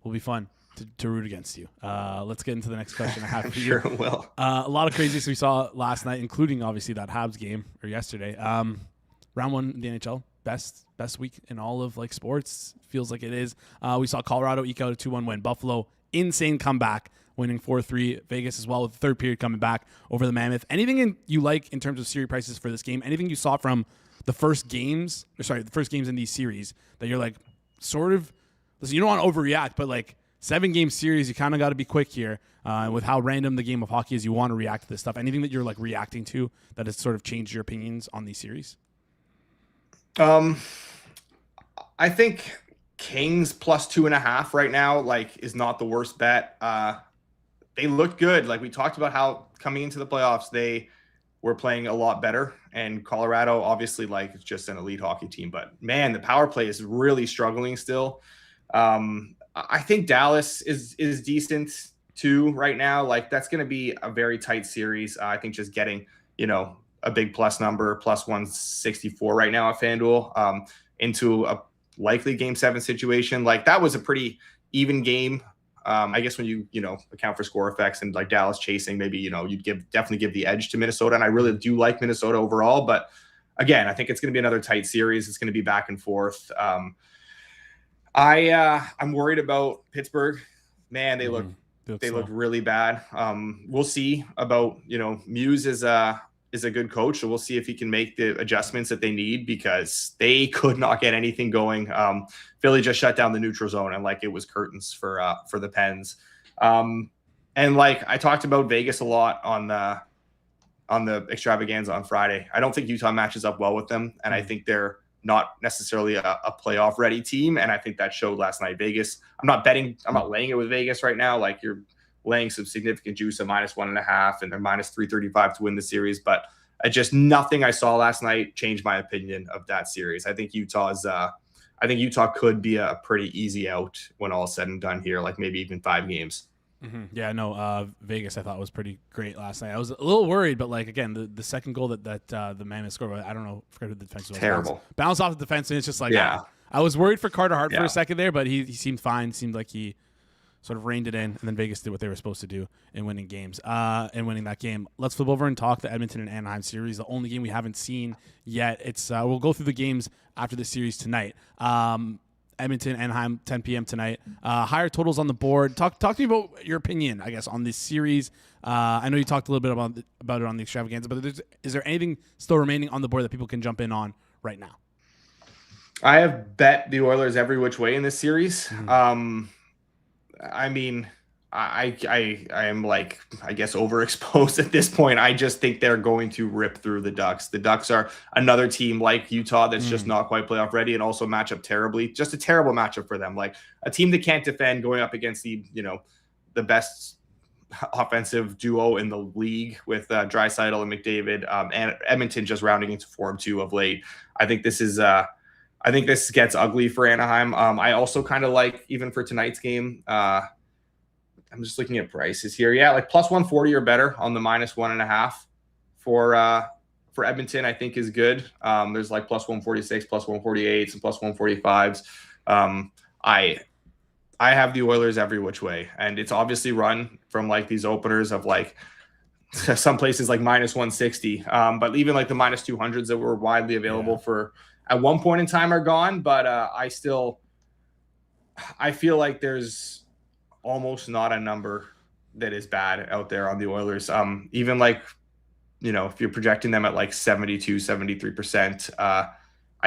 will be fun to root against you. Let's get into the next question I have for you.
Sure will.
A lot of craziness we saw last night, including obviously that Habs game or yesterday. Round 1 in the NHL, best week in all of like sports, feels like it is. We saw Colorado eke out a 2-1 win. Buffalo, insane comeback winning 4-3. Vegas as well with the third period coming back over the Mammoth. Anything you like in terms of series prices for this game? Anything you saw from the first games in these series that you're like, sort of, listen, you don't want to overreact, but like 7-game series, you kind of got to be quick here. With how random the game of hockey is, you want to react to this stuff. Anything that you're like reacting to that has sort of changed your opinions on these series?
I think Kings plus 2.5 right now, like, is not the worst bet. They looked good. Like we talked about how coming into the playoffs, they were playing a lot better. And Colorado, obviously, like, it's just an elite hockey team. But man, the power play is really struggling still. I think Dallas is decent too right now. Like, that's going to be a very tight series. I think just getting, a big plus number, plus 164 right now at FanDuel, into a likely Game 7 situation. Like, that was a pretty even game. I guess when you account for score effects and like Dallas chasing, maybe, you'd definitely give the edge to Minnesota. And I really do like Minnesota overall, but again, I think it's going to be another tight series. It's going to be back and forth. I'm worried about Pittsburgh. Man, they look really bad. We'll see about, Muse is a good coach, so we'll see if he can make the adjustments that they need, because they could not get anything going. Philly just shut down the neutral zone, and like it was curtains for the Pens. And like I talked about Vegas a lot on the extravaganza on Friday. I don't think Utah matches up well with them, and I think they're not necessarily a playoff ready team. And I think that showed last night. Vegas, I'm not laying it with Vegas right now. Like, you're laying some significant juice at -1.5, and they're -335 to win the series. But nothing I saw last night changed my opinion of that series. I think Utah could be a pretty easy out when all is said and done here, like maybe even 5 games.
Mm-hmm. Yeah, no, Vegas I thought was pretty great last night. I was a little worried, but like, again, the second goal that the Mammoth scored, I don't know, forget who the defense was.
Terrible.
Bounced off the defense, and it's just like, I was worried for Carter Hart for a second there, but he seemed fine. Seemed like he sort of reined it in, and then Vegas did what they were supposed to do in winning games, and winning that game. Let's flip over and talk the Edmonton and Anaheim series, the only game we haven't seen yet. It's we'll go through the games after the series tonight. Edmonton, Anaheim, 10 p.m. tonight. Higher totals on the board. Talk to me about your opinion, I guess, on this series. I know you talked a little bit about it on the extravaganza, but is there anything still remaining on the board that people can jump in on right now?
I have bet the Oilers every which way in this series. Mm-hmm. I mean, I am like, I guess, overexposed at this point. I just think they're going to rip through the Ducks. The Ducks are another team like Utah that's just not quite playoff ready, and also match up terribly. Just a terrible matchup for them. Like a team that can't defend going up against the best offensive duo in the league with Draisaitl and McDavid, and Edmonton just rounding into form too of late. I think this gets ugly for Anaheim. I also kind of like, even for tonight's game, I'm just looking at prices here. Yeah, like plus 140 or better on the -1.5 for Edmonton, I think is good. There's like plus 146, plus 148, some plus 145s. I have the Oilers every which way, and it's obviously run from like these openers of like some places like -160, but even like the -200s that were widely available for at one point in time are gone. But I feel like there's almost not a number that is bad out there on the Oilers. Even like, if you're projecting them at like 72, 73%, I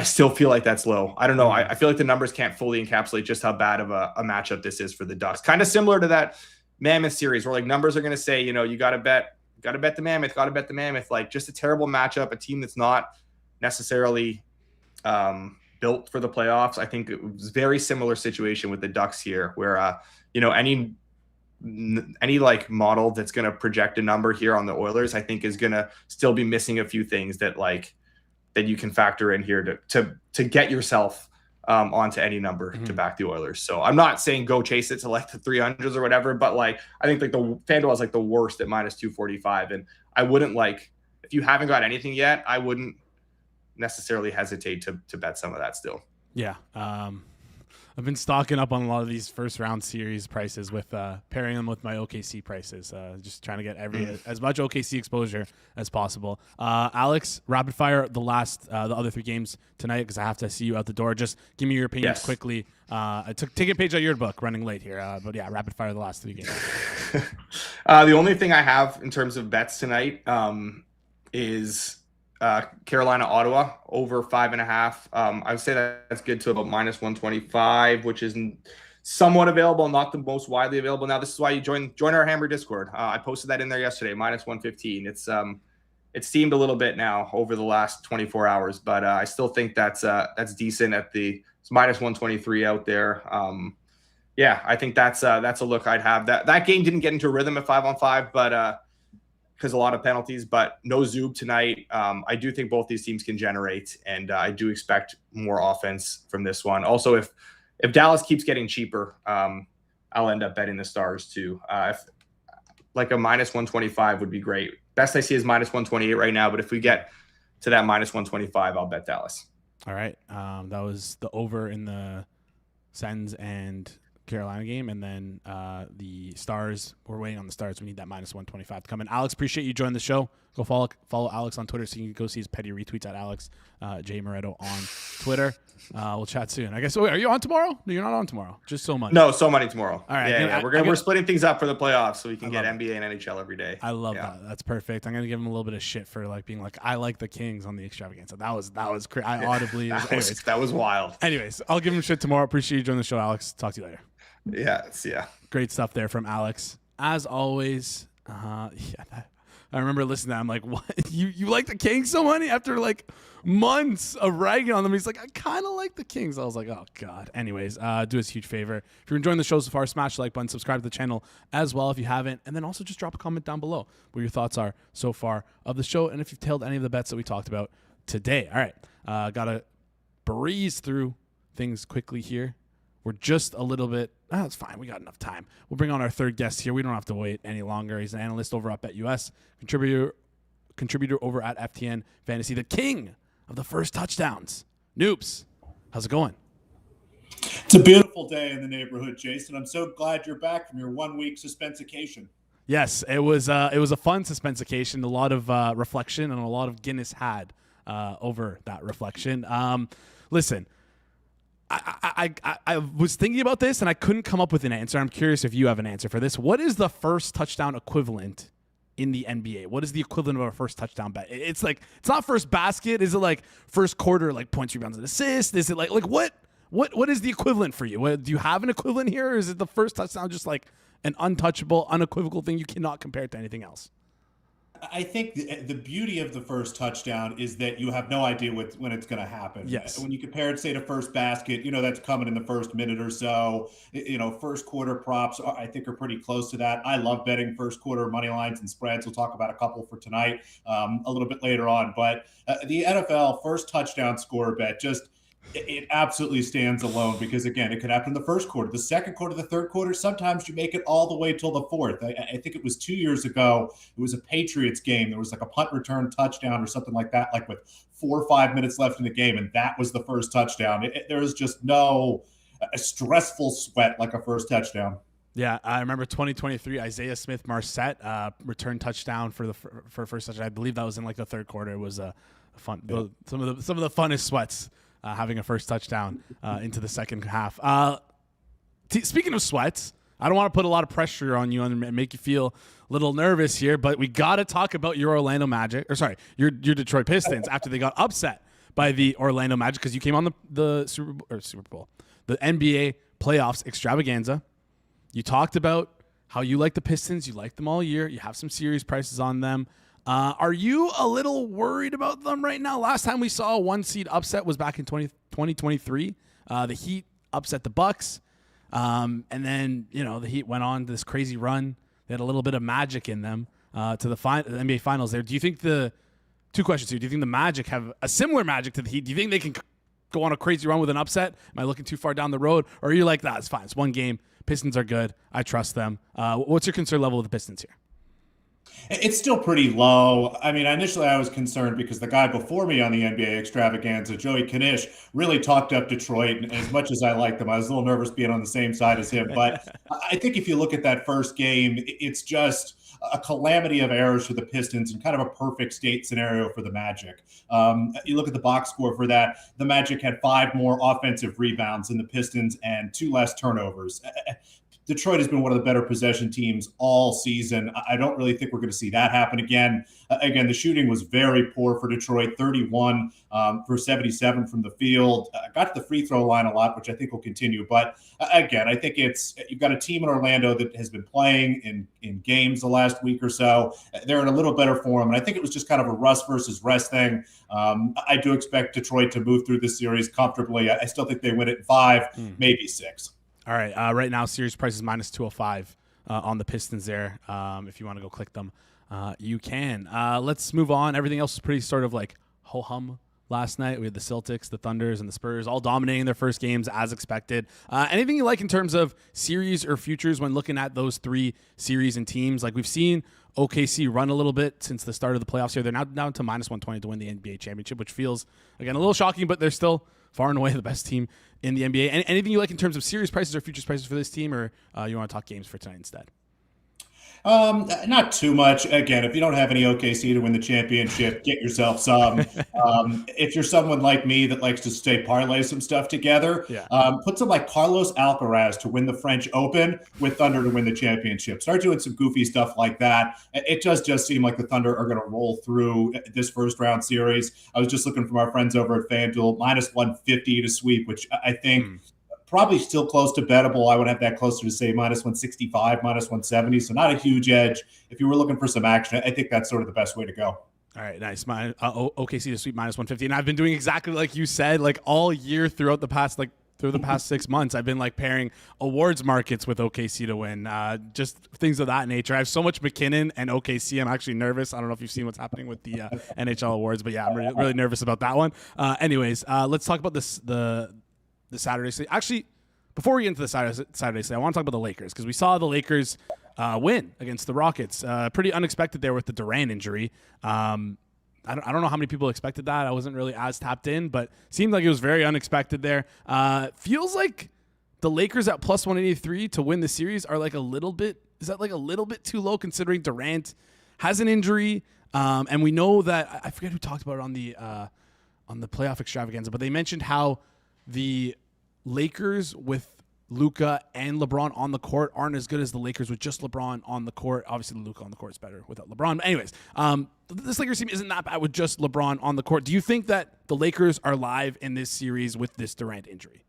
still feel like that's low. I don't know. I feel like the numbers can't fully encapsulate just how bad of a matchup this is for the Ducks. Kind of similar to that Mammoth series where like numbers are going to say, you got to bet the Mammoth, like just a terrible matchup, a team that's not necessarily built for the playoffs. I think it was a very similar situation with the Ducks here where, any like model that's going to project a number here on the Oilers, I think is going to still be missing a few things that you can factor in here to get yourself onto any number to back the Oilers. So I'm not saying go chase it to like the 300s or whatever, but like, I think like the FanDuel is like the worst at -245. And I wouldn't if you haven't got anything yet, I wouldn't necessarily hesitate to bet some of that still.
Yeah. I've been stocking up on a lot of these first round series prices with pairing them with my OKC prices. Just trying to get as much OKC exposure as possible. Alex, rapid fire the other 3 games tonight because I have to see you out the door. Just give me your opinions quickly. I take a page out of your book, running late here. But yeah, rapid fire the last 3 games.
The only thing I have in terms of bets tonight is Carolina, Ottawa over 5.5. I would say that's good to about -125, which is somewhat available, not the most widely available. Now, this is why you join our Hammer Discord. I posted that in there yesterday, -115. It's steamed a little bit now over the last 24 hours, but I still think that's decent at it's -123 out there. Yeah, I think that's a look I'd have. That game didn't get into a rhythm at 5-on-5, but because a lot of penalties, but no Zub tonight. I do think both these teams can generate, and I do expect more offense from this one. Also, if Dallas keeps getting cheaper, I'll end up betting the Stars too. If like a -125 would be great. Best I see is -128 right now, but if we get to that -125, I'll bet Dallas.
All right. That was the over in the Sens and Carolina game, and then the Stars. We're waiting on the Stars. We need that -125 to come in. Alex, appreciate you joining the show. Go follow Alex on Twitter so you can go see his petty retweets at Alex J Moretto on Twitter. We'll chat soon. I guess. Are you on tomorrow? No, you're not on tomorrow. Just so much.
No, so money tomorrow.
All right.
Yeah. We're splitting things up for the playoffs so we can get NBA and NHL every day.
I love that. That's perfect. I'm gonna give him a little bit of shit for like being like I like the Kings on the extravaganza. That was crazy. I audibly.
that was wild.
Anyways, I'll give him shit tomorrow. Appreciate you joining the show, Alex. Talk to you later.
Yeah.
Great stuff there from Alex. As always, I remember listening to that. I'm like, what? You like the Kings so much after like months of ragging on them? He's like, I kind of like the Kings. I was like, oh, God. Anyways, do us a huge favor. If you're enjoying the show so far, smash the like button, subscribe to the channel as well if you haven't, and then also just drop a comment down below what your thoughts are so far of the show and if you've tailed any of the bets that we talked about today. All right. Got to breeze through things quickly here. We're just a little bit. It's fine. We got enough time. We'll bring on our third guest here. We don't have to wait any longer. He's an analyst over at BetUS, contributor over at FTN Fantasy, the king of the first touchdowns. Noops, how's it going?
It's a beautiful day in the neighborhood, Jason. I'm so glad you're back from your 1-week suspensication.
Yes, it was a fun suspensication. A lot of reflection and a lot of Guinness had over that reflection. Listen. I was thinking about this and I couldn't come up with an answer. I'm curious if you have an answer for this. What is the first touchdown equivalent in the NBA? What is the equivalent of a first touchdown bet? It's like, it's not first basket. Is it like first quarter, like points, rebounds, and assists? Is it like what is the equivalent for you? Do you have an equivalent here? Or is it the first touchdown just like an untouchable, unequivocal thing you cannot compare it to anything else?
I think the beauty of the first touchdown is that you have no idea when it's going to happen.
Yes.
When you compare it, say, to first basket, that's coming in the first minute or so. First quarter props, I think, are pretty close to that. I love betting first quarter money lines and spreads. We'll talk about a couple for tonight a little bit later on. But the NFL first touchdown score bet it absolutely stands alone because, again, it could happen in the first quarter, the second quarter, the third quarter. Sometimes you make it all the way till the fourth. I think it was 2 years ago. It was a Patriots game. There was like a punt return touchdown or something like that, like with 4 or 5 minutes left in the game, and that was the first touchdown. There was just no stressful sweat like a first touchdown.
Yeah, I remember 2023 Isaiah Smith-Marset return touchdown for first touchdown. I believe that was in like the third quarter. It was fun. Yeah. Some of the funnest sweats. Having a first touchdown into the second half. Speaking of sweats, I don't want to put a lot of pressure on you and make you feel a little nervous here, but we got to talk about your your Detroit Pistons after they got upset by the Orlando Magic because you came on the Super Bowl, the NBA playoffs extravaganza. You talked about how you like the Pistons, you like them all year, you have some series prices on them. Are you a little worried about them right now? Last time we saw a 1-seed upset was back in 2023. The Heat upset the Bucks. And then, the Heat went on this crazy run. They had a little bit of magic in them to the NBA Finals there. Do you think two questions here. Do you think the Magic have a similar magic to the Heat? Do you think they can go on a crazy run with an upset? Am I looking too far down the road? Or are you like, it's fine. It's one game. Pistons are good. I trust them. What's your concern level with the Pistons here?
It's still pretty low. I mean, initially I was concerned because the guy before me on the NBA extravaganza, JoeyK, really talked up Detroit. And as much as I like them, I was a little nervous being on the same side as him. But I think if you look at that first game, it's just a calamity of errors for the Pistons and kind of a perfect state scenario for the Magic. You look at the box score for that, the Magic had 5 more offensive rebounds than the Pistons and 2 less turnovers. Detroit has been one of the better possession teams all season. I don't really think we're going to see that happen again. Again, the shooting was very poor for Detroit, 31 for 77 from the field. Got to the free throw line a lot, which I think will continue. But again, I think you've got a team in Orlando that has been playing in games the last week or so. They're in a little better form. And I think it was just kind of a rust versus rest thing. I do expect Detroit to move through this series comfortably. I still think they win it in 5, maybe 6.
All right. Right now, series price is minus 205 on the Pistons there. If you want to go click them, you can. Let's move on. Everything else is pretty sort of like ho-hum last night. We had the Celtics, the Thunders, and the Spurs all dominating their first games as expected. Anything you like in terms of series or futures when looking at those 3 series and teams? Like we've seen OKC run a little bit since the start of the playoffs here. They're now down to minus 120 to win the NBA championship, which feels, again, a little shocking, but they're still far and away the best team in the NBA. Anything you like in terms of series prices or futures prices for this team, or you want to talk games for tonight instead?
Not too much. Again, if you don't have any OKC to win the championship, get yourself some. If you're someone like me that likes to stay parlay some stuff together, put some like Carlos Alcaraz to win the French Open with Thunder to win the championship. Start doing some goofy stuff like that. It does just seem like the Thunder are going to roll through this first round series. I was just looking from our friends over at FanDuel, minus 150 to sweep, which I think probably still close to bettable. I would have that closer to say minus 165, minus 170. So not a huge edge. If you were looking for some action, I think that's sort of the best way to go.
All right, nice. OKC to sweep minus 150. And I've been doing exactly like you said, like all year through the past 6 months, I've been like pairing awards markets with OKC to win, just things of that nature. I have so much McKinnon and OKC. I'm actually nervous. I don't know if you've seen what's happening with the NHL awards, but yeah, I'm really nervous about that one. Anyways, let's talk about the Saturday slate. Actually, before we get into the Saturday slate, I want to talk about the Lakers because we saw the Lakers win against the Rockets. Pretty unexpected there with the Durant injury. I don't know how many people expected that. I wasn't really as tapped in, but seemed like it was very unexpected there. Feels like the Lakers at plus 183 to win the series are like a little bit too low considering Durant has an injury. And we know that I forget who talked about it on the playoff extravaganza, but they mentioned how the Lakers with Luka and LeBron on the court aren't as good as the Lakers with just LeBron on the court. Obviously, Luka on the court is better without LeBron. But anyways, this Lakers team isn't that bad with just LeBron on the court. Do you think that the Lakers are live in this series with this Durant injury?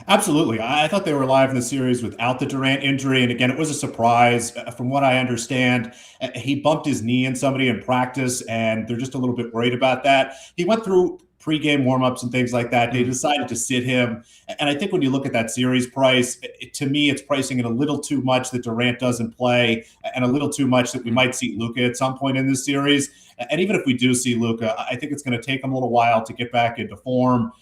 Absolutely. I thought they were live in the series without the Durant injury. And again, it was a surprise. From what I understand, he bumped his knee in somebody in practice, and they're just a little bit worried about that. He went through pre-game warmups and things like that. They decided to sit him. And I think when you look at that series price, to me, it's pricing it a little too much that Durant doesn't play and a little too much that we might see Luka at some point in this series. And even if we do see Luka, I think it's going to take him a little while to get back into form.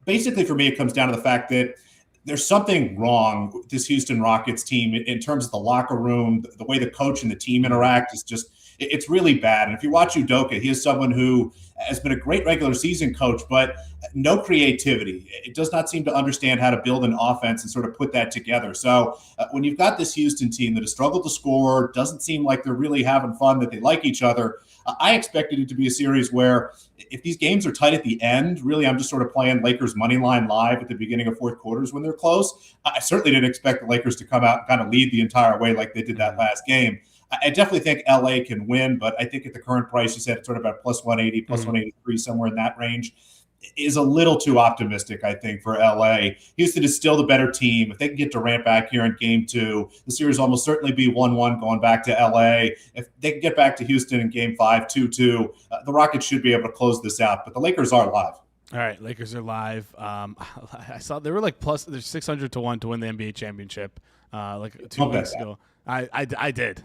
Basically, for me, it comes down to the fact that there's something wrong with this Houston Rockets team in terms of the locker room, the way the coach and the team interact is just, it's really bad. And if you watch Udoka, he is someone who has been a great regular season coach, but no creativity. It does not seem to understand how to build an offense and sort of put that together. So when you've got this Houston team that has struggled to score, doesn't seem like they're really having fun, that they like each other, I expected it to be a series where if these games are tight at the end, really I'm just sort of playing Lakers money line live at the beginning of fourth quarters when they're close. I certainly didn't expect the Lakers to come out and kind of lead the entire way like they did that last game. I definitely think LA can win, but I think at the current price, you said it's sort of about plus 180, plus 183, somewhere in that range, is a little too optimistic, I think, for LA. Houston is still the better team. If they can get Durant back here in game 2, the series will almost certainly be 1-1 going back to LA. If they can get back to Houston in game 5, 2-2, the Rockets should be able to close this out, but the Lakers are live.
All right, Lakers are live. I saw they were like there's 600 to 1 to win the NBA championship like 2 weeks ago. I did.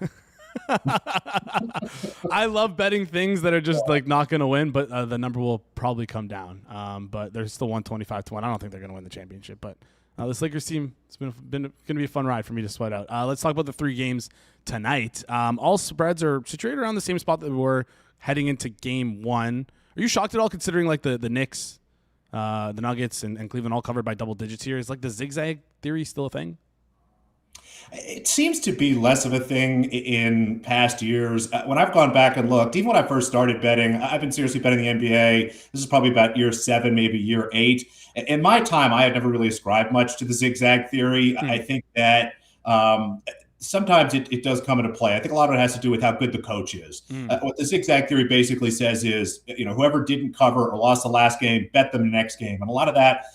I love betting things that are just like not going to win, but the number will probably come down. But there's still 125 to 1. I don't think they're going to win the championship, but This Lakers team, it's been going to be a fun ride for me to sweat out. Let's talk about the 3 games tonight. All spreads are situated around the same spot that we were heading into game 1. Are you shocked at all considering like the Knicks, the Nuggets, and Cleveland all covered by double digits here? Is like the zigzag theory still a thing?
It seems to be less of a thing in past years. When I've gone back and looked, even when I first started betting, I've been seriously betting the NBA. This is probably about year 7, maybe year 8. In my time, I had never really ascribed much to the zigzag theory. I think that sometimes it does come into play. I think a lot of it has to do with how good the coach is. What the zigzag theory basically says is, whoever didn't cover or lost the last game, bet them the next game. And a lot of that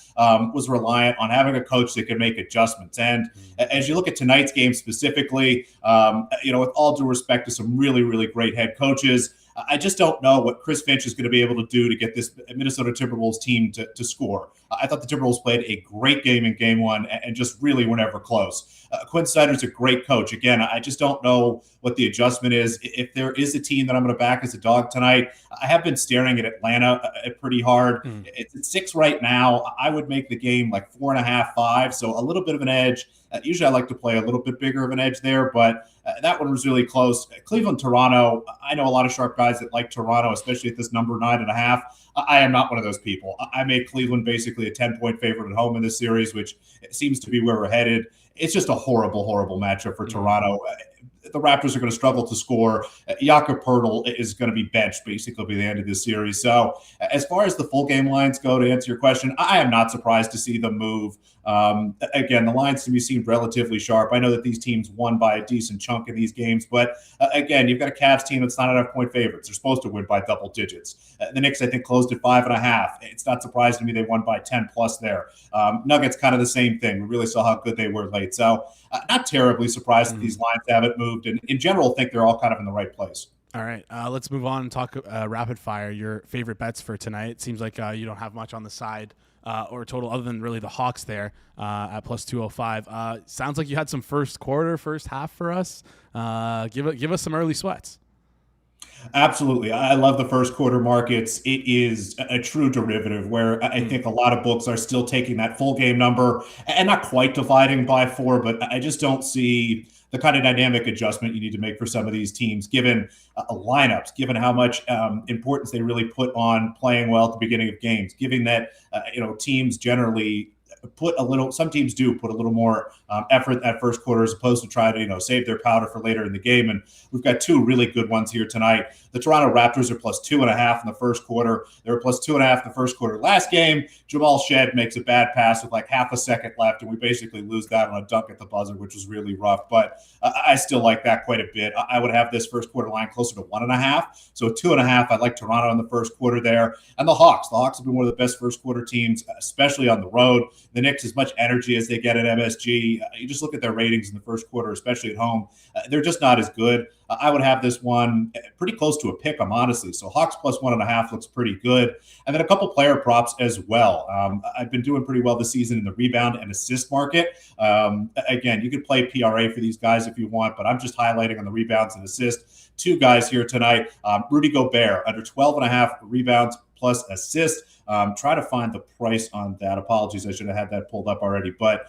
was reliant on having a coach that could make adjustments. And as you look at tonight's game specifically, with all due respect to some really, really great head coaches, I just don't know what Chris Finch is going to be able to do to get this Minnesota Timberwolves team to score. I thought the Timberwolves played a great game in game 1 and just really were never close. Quinn Snyder's a great coach. Again, I just don't know what the adjustment is. If there is a team that I'm going to back as a dog tonight, I have been staring at Atlanta pretty hard. It's at 6 right now. I would make the game like 4.5, 5, so a little bit of an edge. Usually I like to play a little bit bigger of an edge there, but that one was really close. Cleveland, Toronto, I know a lot of sharp guys that like Toronto, especially at this number 9.5. I am not one of those people. I made Cleveland basically a 10-point favorite at home in this series, which seems to be where we're headed. It's just a horrible, horrible matchup for Toronto. The Raptors are going to struggle to score. Jakob Poeltl is going to be benched basically by the end of this series. So as far as the full game lines go, to answer your question, I am not surprised to see them move. Again, the lines to me seemed relatively sharp. I know that these teams won by a decent chunk in these games, but again, you've got a Cavs team that's not enough point favorites. They're supposed to win by double digits. The Knicks, I think, closed at 5.5. It's not surprising to me they won by 10 plus there. Nuggets, kind of the same thing. We really saw how good they were late. So not terribly surprised that these lines haven't moved. And in general, I think they're all kind of in the right place.
All right, let's move on and talk rapid fire. Your favorite bets for tonight. It seems like you don't have much on the side or total other than really the Hawks there at plus 205. Sounds like you had some first half for us. Give us some early sweats.
Absolutely. I love the first quarter markets. It is a true derivative where I think a lot of books are still taking that full game number and not quite dividing by 4, but I just don't see the kind of dynamic adjustment you need to make for some of these teams, given lineups, given how much importance they really put on playing well at the beginning of games, given that, teams generally some teams do put a little more effort that first quarter as opposed to try to, save their powder for later in the game. And we've got 2 really good ones here tonight. The Toronto Raptors are plus 2.5 in the first quarter. They were plus 2.5 in the first quarter. Last game, Jamal Shed makes a bad pass with like half a second left, and we basically lose that on a dunk at the buzzer, which was really rough. But I still like that quite a bit. I would have this first quarter line closer to 1.5. So 2.5, I like Toronto in the first quarter there. And the Hawks. The Hawks have been one of the best first quarter teams, especially on the road. The Knicks, as much energy as they get at MSG, you just look at their ratings in the first quarter, especially at home. They're just not as good. I would have this one pretty close to a pick 'em, honestly. So Hawks plus 1.5 looks pretty good. And then a couple player props as well. I've been doing pretty well this season in the rebound and assist market. Again, you could play PRA for these guys if you want, but I'm just highlighting on the rebounds and assists. 2 guys here tonight. Rudy Gobert, under 12.5 rebounds plus assists. Try to find the price on that. Apologies, I should have had that pulled up already. But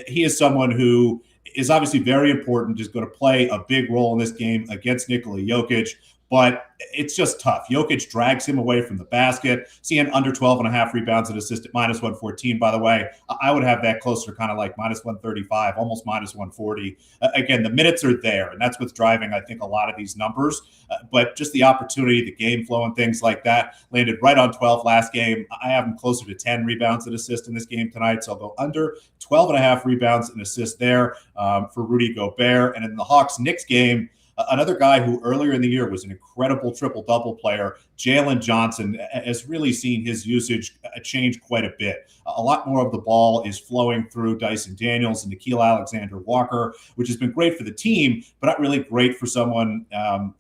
he is someone who is obviously very important, is going to play a big role in this game against Nikola Jokic. But it's just tough. Jokic drags him away from the basket. Seeing under 12.5 rebounds and assists at minus 114, by the way. I would have that closer, kind of like minus 135, almost minus 140. Again, the minutes are there, and that's what's driving, I think, a lot of these numbers. But just the opportunity, the game flow, and things like that landed right on 12 last game. I have him closer to 10 rebounds and assists in this game tonight, so I'll go under 12.5 rebounds and assists there for Rudy Gobert. And in the Hawks-Knicks game, another guy who earlier in the year was an incredible triple-double player, Jalen Johnson, has really seen his usage change quite a bit. A lot more of the ball is flowing through Dyson Daniels and Nickeil Alexander-Walker, which has been great for the team, but not really great for someone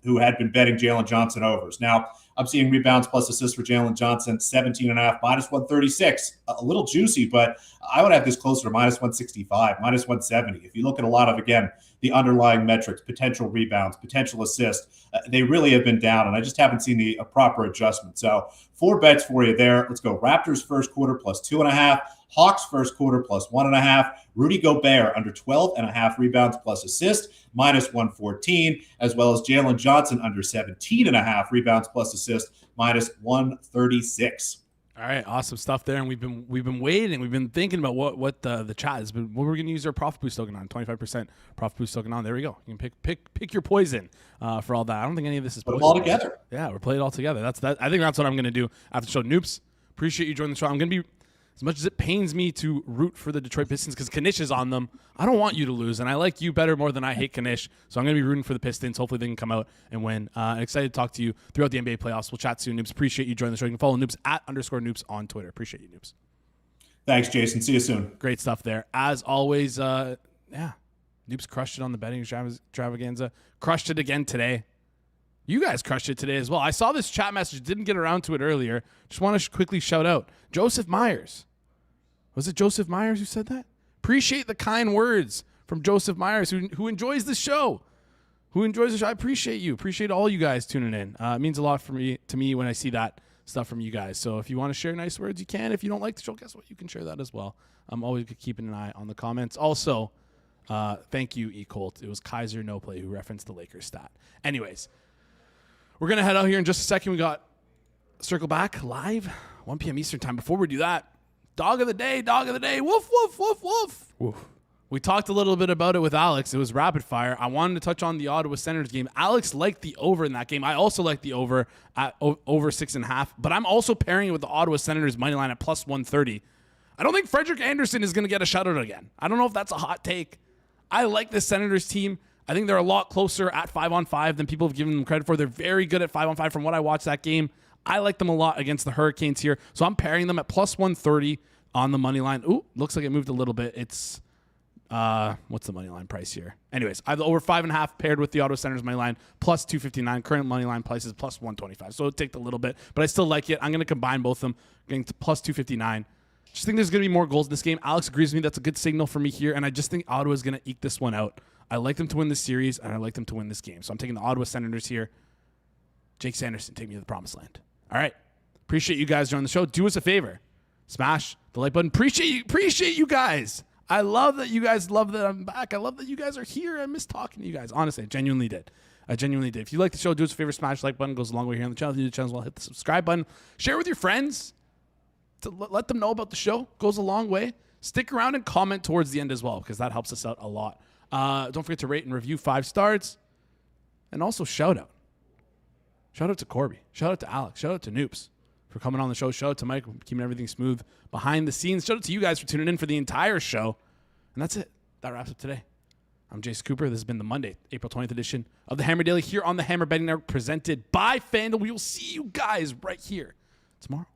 who had been betting Jalen Johnson overs. Now, I'm seeing rebounds plus assists for Jalen Johnson, 17.5, minus 136. A little juicy, but I would have this closer to minus 165, minus 170. If you look at a lot of, again, the underlying metrics, potential rebounds, potential assists, they really have been down, and I just haven't seen the proper adjustment. So 4 bets for you there. Let's go Raptors first quarter plus 2.5, Hawks first quarter plus 1.5. Rudy Gobert under 12.5 rebounds plus assist, minus 114, as well as Jalen Johnson under 17.5 rebounds plus assist, minus 136.
All right, awesome stuff there, and we've been waiting. We've been thinking about what the chat has been. What we're going to use our profit boost token on. 25% profit boost token on. There we go. You can pick your poison for all that. I don't think any of this is
put
poison.
Them all together.
Yeah, we're playing it all together. I think that's what I'm going to do after the show. Noops, appreciate you joining the show. I'm going to be, as much as it pains me to root for the Detroit Pistons because Kanish is on them, I don't want you to lose, and I like you better more than I hate Kanish, so I'm going to be rooting for the Pistons. Hopefully they can come out and win. Excited to talk to you throughout the NBA playoffs. We'll chat soon, Noops. Appreciate you joining the show. You can follow Noops at _Noops on Twitter. Appreciate you, Noops.
Thanks, Jason. See you soon.
Great stuff there. As always, Noops crushed it on the betting extravaganza. Crushed it again today. You guys crushed it today as well. I saw this chat message. Didn't get around to it earlier. Just want to quickly shout out Joseph Myers. Was it Joseph Myers who said that? Appreciate the kind words from Joseph Myers, who enjoys the show. I appreciate you. Appreciate all you guys tuning in. It means a lot to me when I see that stuff from you guys. So if you want to share nice words, you can. If you don't like the show, guess what? You can share that as well. I'm always keeping an eye on the comments. Also, thank you, E. Colt. It was Kaiser No Play who referenced the Lakers stat. Anyways, we're going to head out here in just a second. We got Circle Back live, 1 p.m. Eastern time. Before we do that, Dog of the day. Woof, woof, woof, woof. Woof. We talked a little bit about it with Alex. It was rapid fire. I wanted to touch on the Ottawa Senators game. Alex liked the over in that game. I also like the over at over 6.5, but I'm also pairing it with the Ottawa Senators money line at plus 130. I don't think Frederick Anderson is going to get a shutout again. I don't know if that's a hot take. I like the Senators team. I think they're a lot closer at 5-on-5 than people have given them credit for. They're very good at 5-on-5 from what I watched that game. I like them a lot against the Hurricanes here. So I'm pairing them at plus 130 on the money line. Ooh, looks like it moved a little bit. It's, what's the money line price here? Anyways, I have the over 5.5 paired with the Ottawa Senators money line, plus 259. Current money line price is plus 125. So it'll take a little bit, but I still like it. I'm going to combine both of them, getting to plus 259. Just think there's going to be more goals in this game. Alex agrees with me. That's a good signal for me here, and I just think Ottawa is going to eke this one out. I like them to win this series, and I like them to win this game. So I'm taking the Ottawa Senators here. Jake Sanderson, take me to the promised land. All right. Appreciate you guys joining the show. Do us a favor. Smash the like button. Appreciate you guys. I love that you guys love that I'm back. I love that you guys are here. I miss talking to you guys. Honestly, I genuinely did. If you like the show, do us a favor. Smash the like button. Goes a long way here on the channel. If you do the channel as well, hit the subscribe button. Share with your friends to let them know about the show. Goes a long way. Stick around and comment towards the end as well because that helps us out a lot. Don't forget to rate and review 5 stars. And also shout out. Shout out to Corbie. Shout out to Alex. Shout out to Noops for coming on the show. Shout out to Mike for keeping everything smooth behind the scenes. Shout out to you guys for tuning in for the entire show. And that's it. That wraps up today. I'm Jace Cooper. This has been the Monday, April 20th edition of the Hammer Daily here on the Hammer Betting Network presented by FanDuel. We will see you guys right here tomorrow.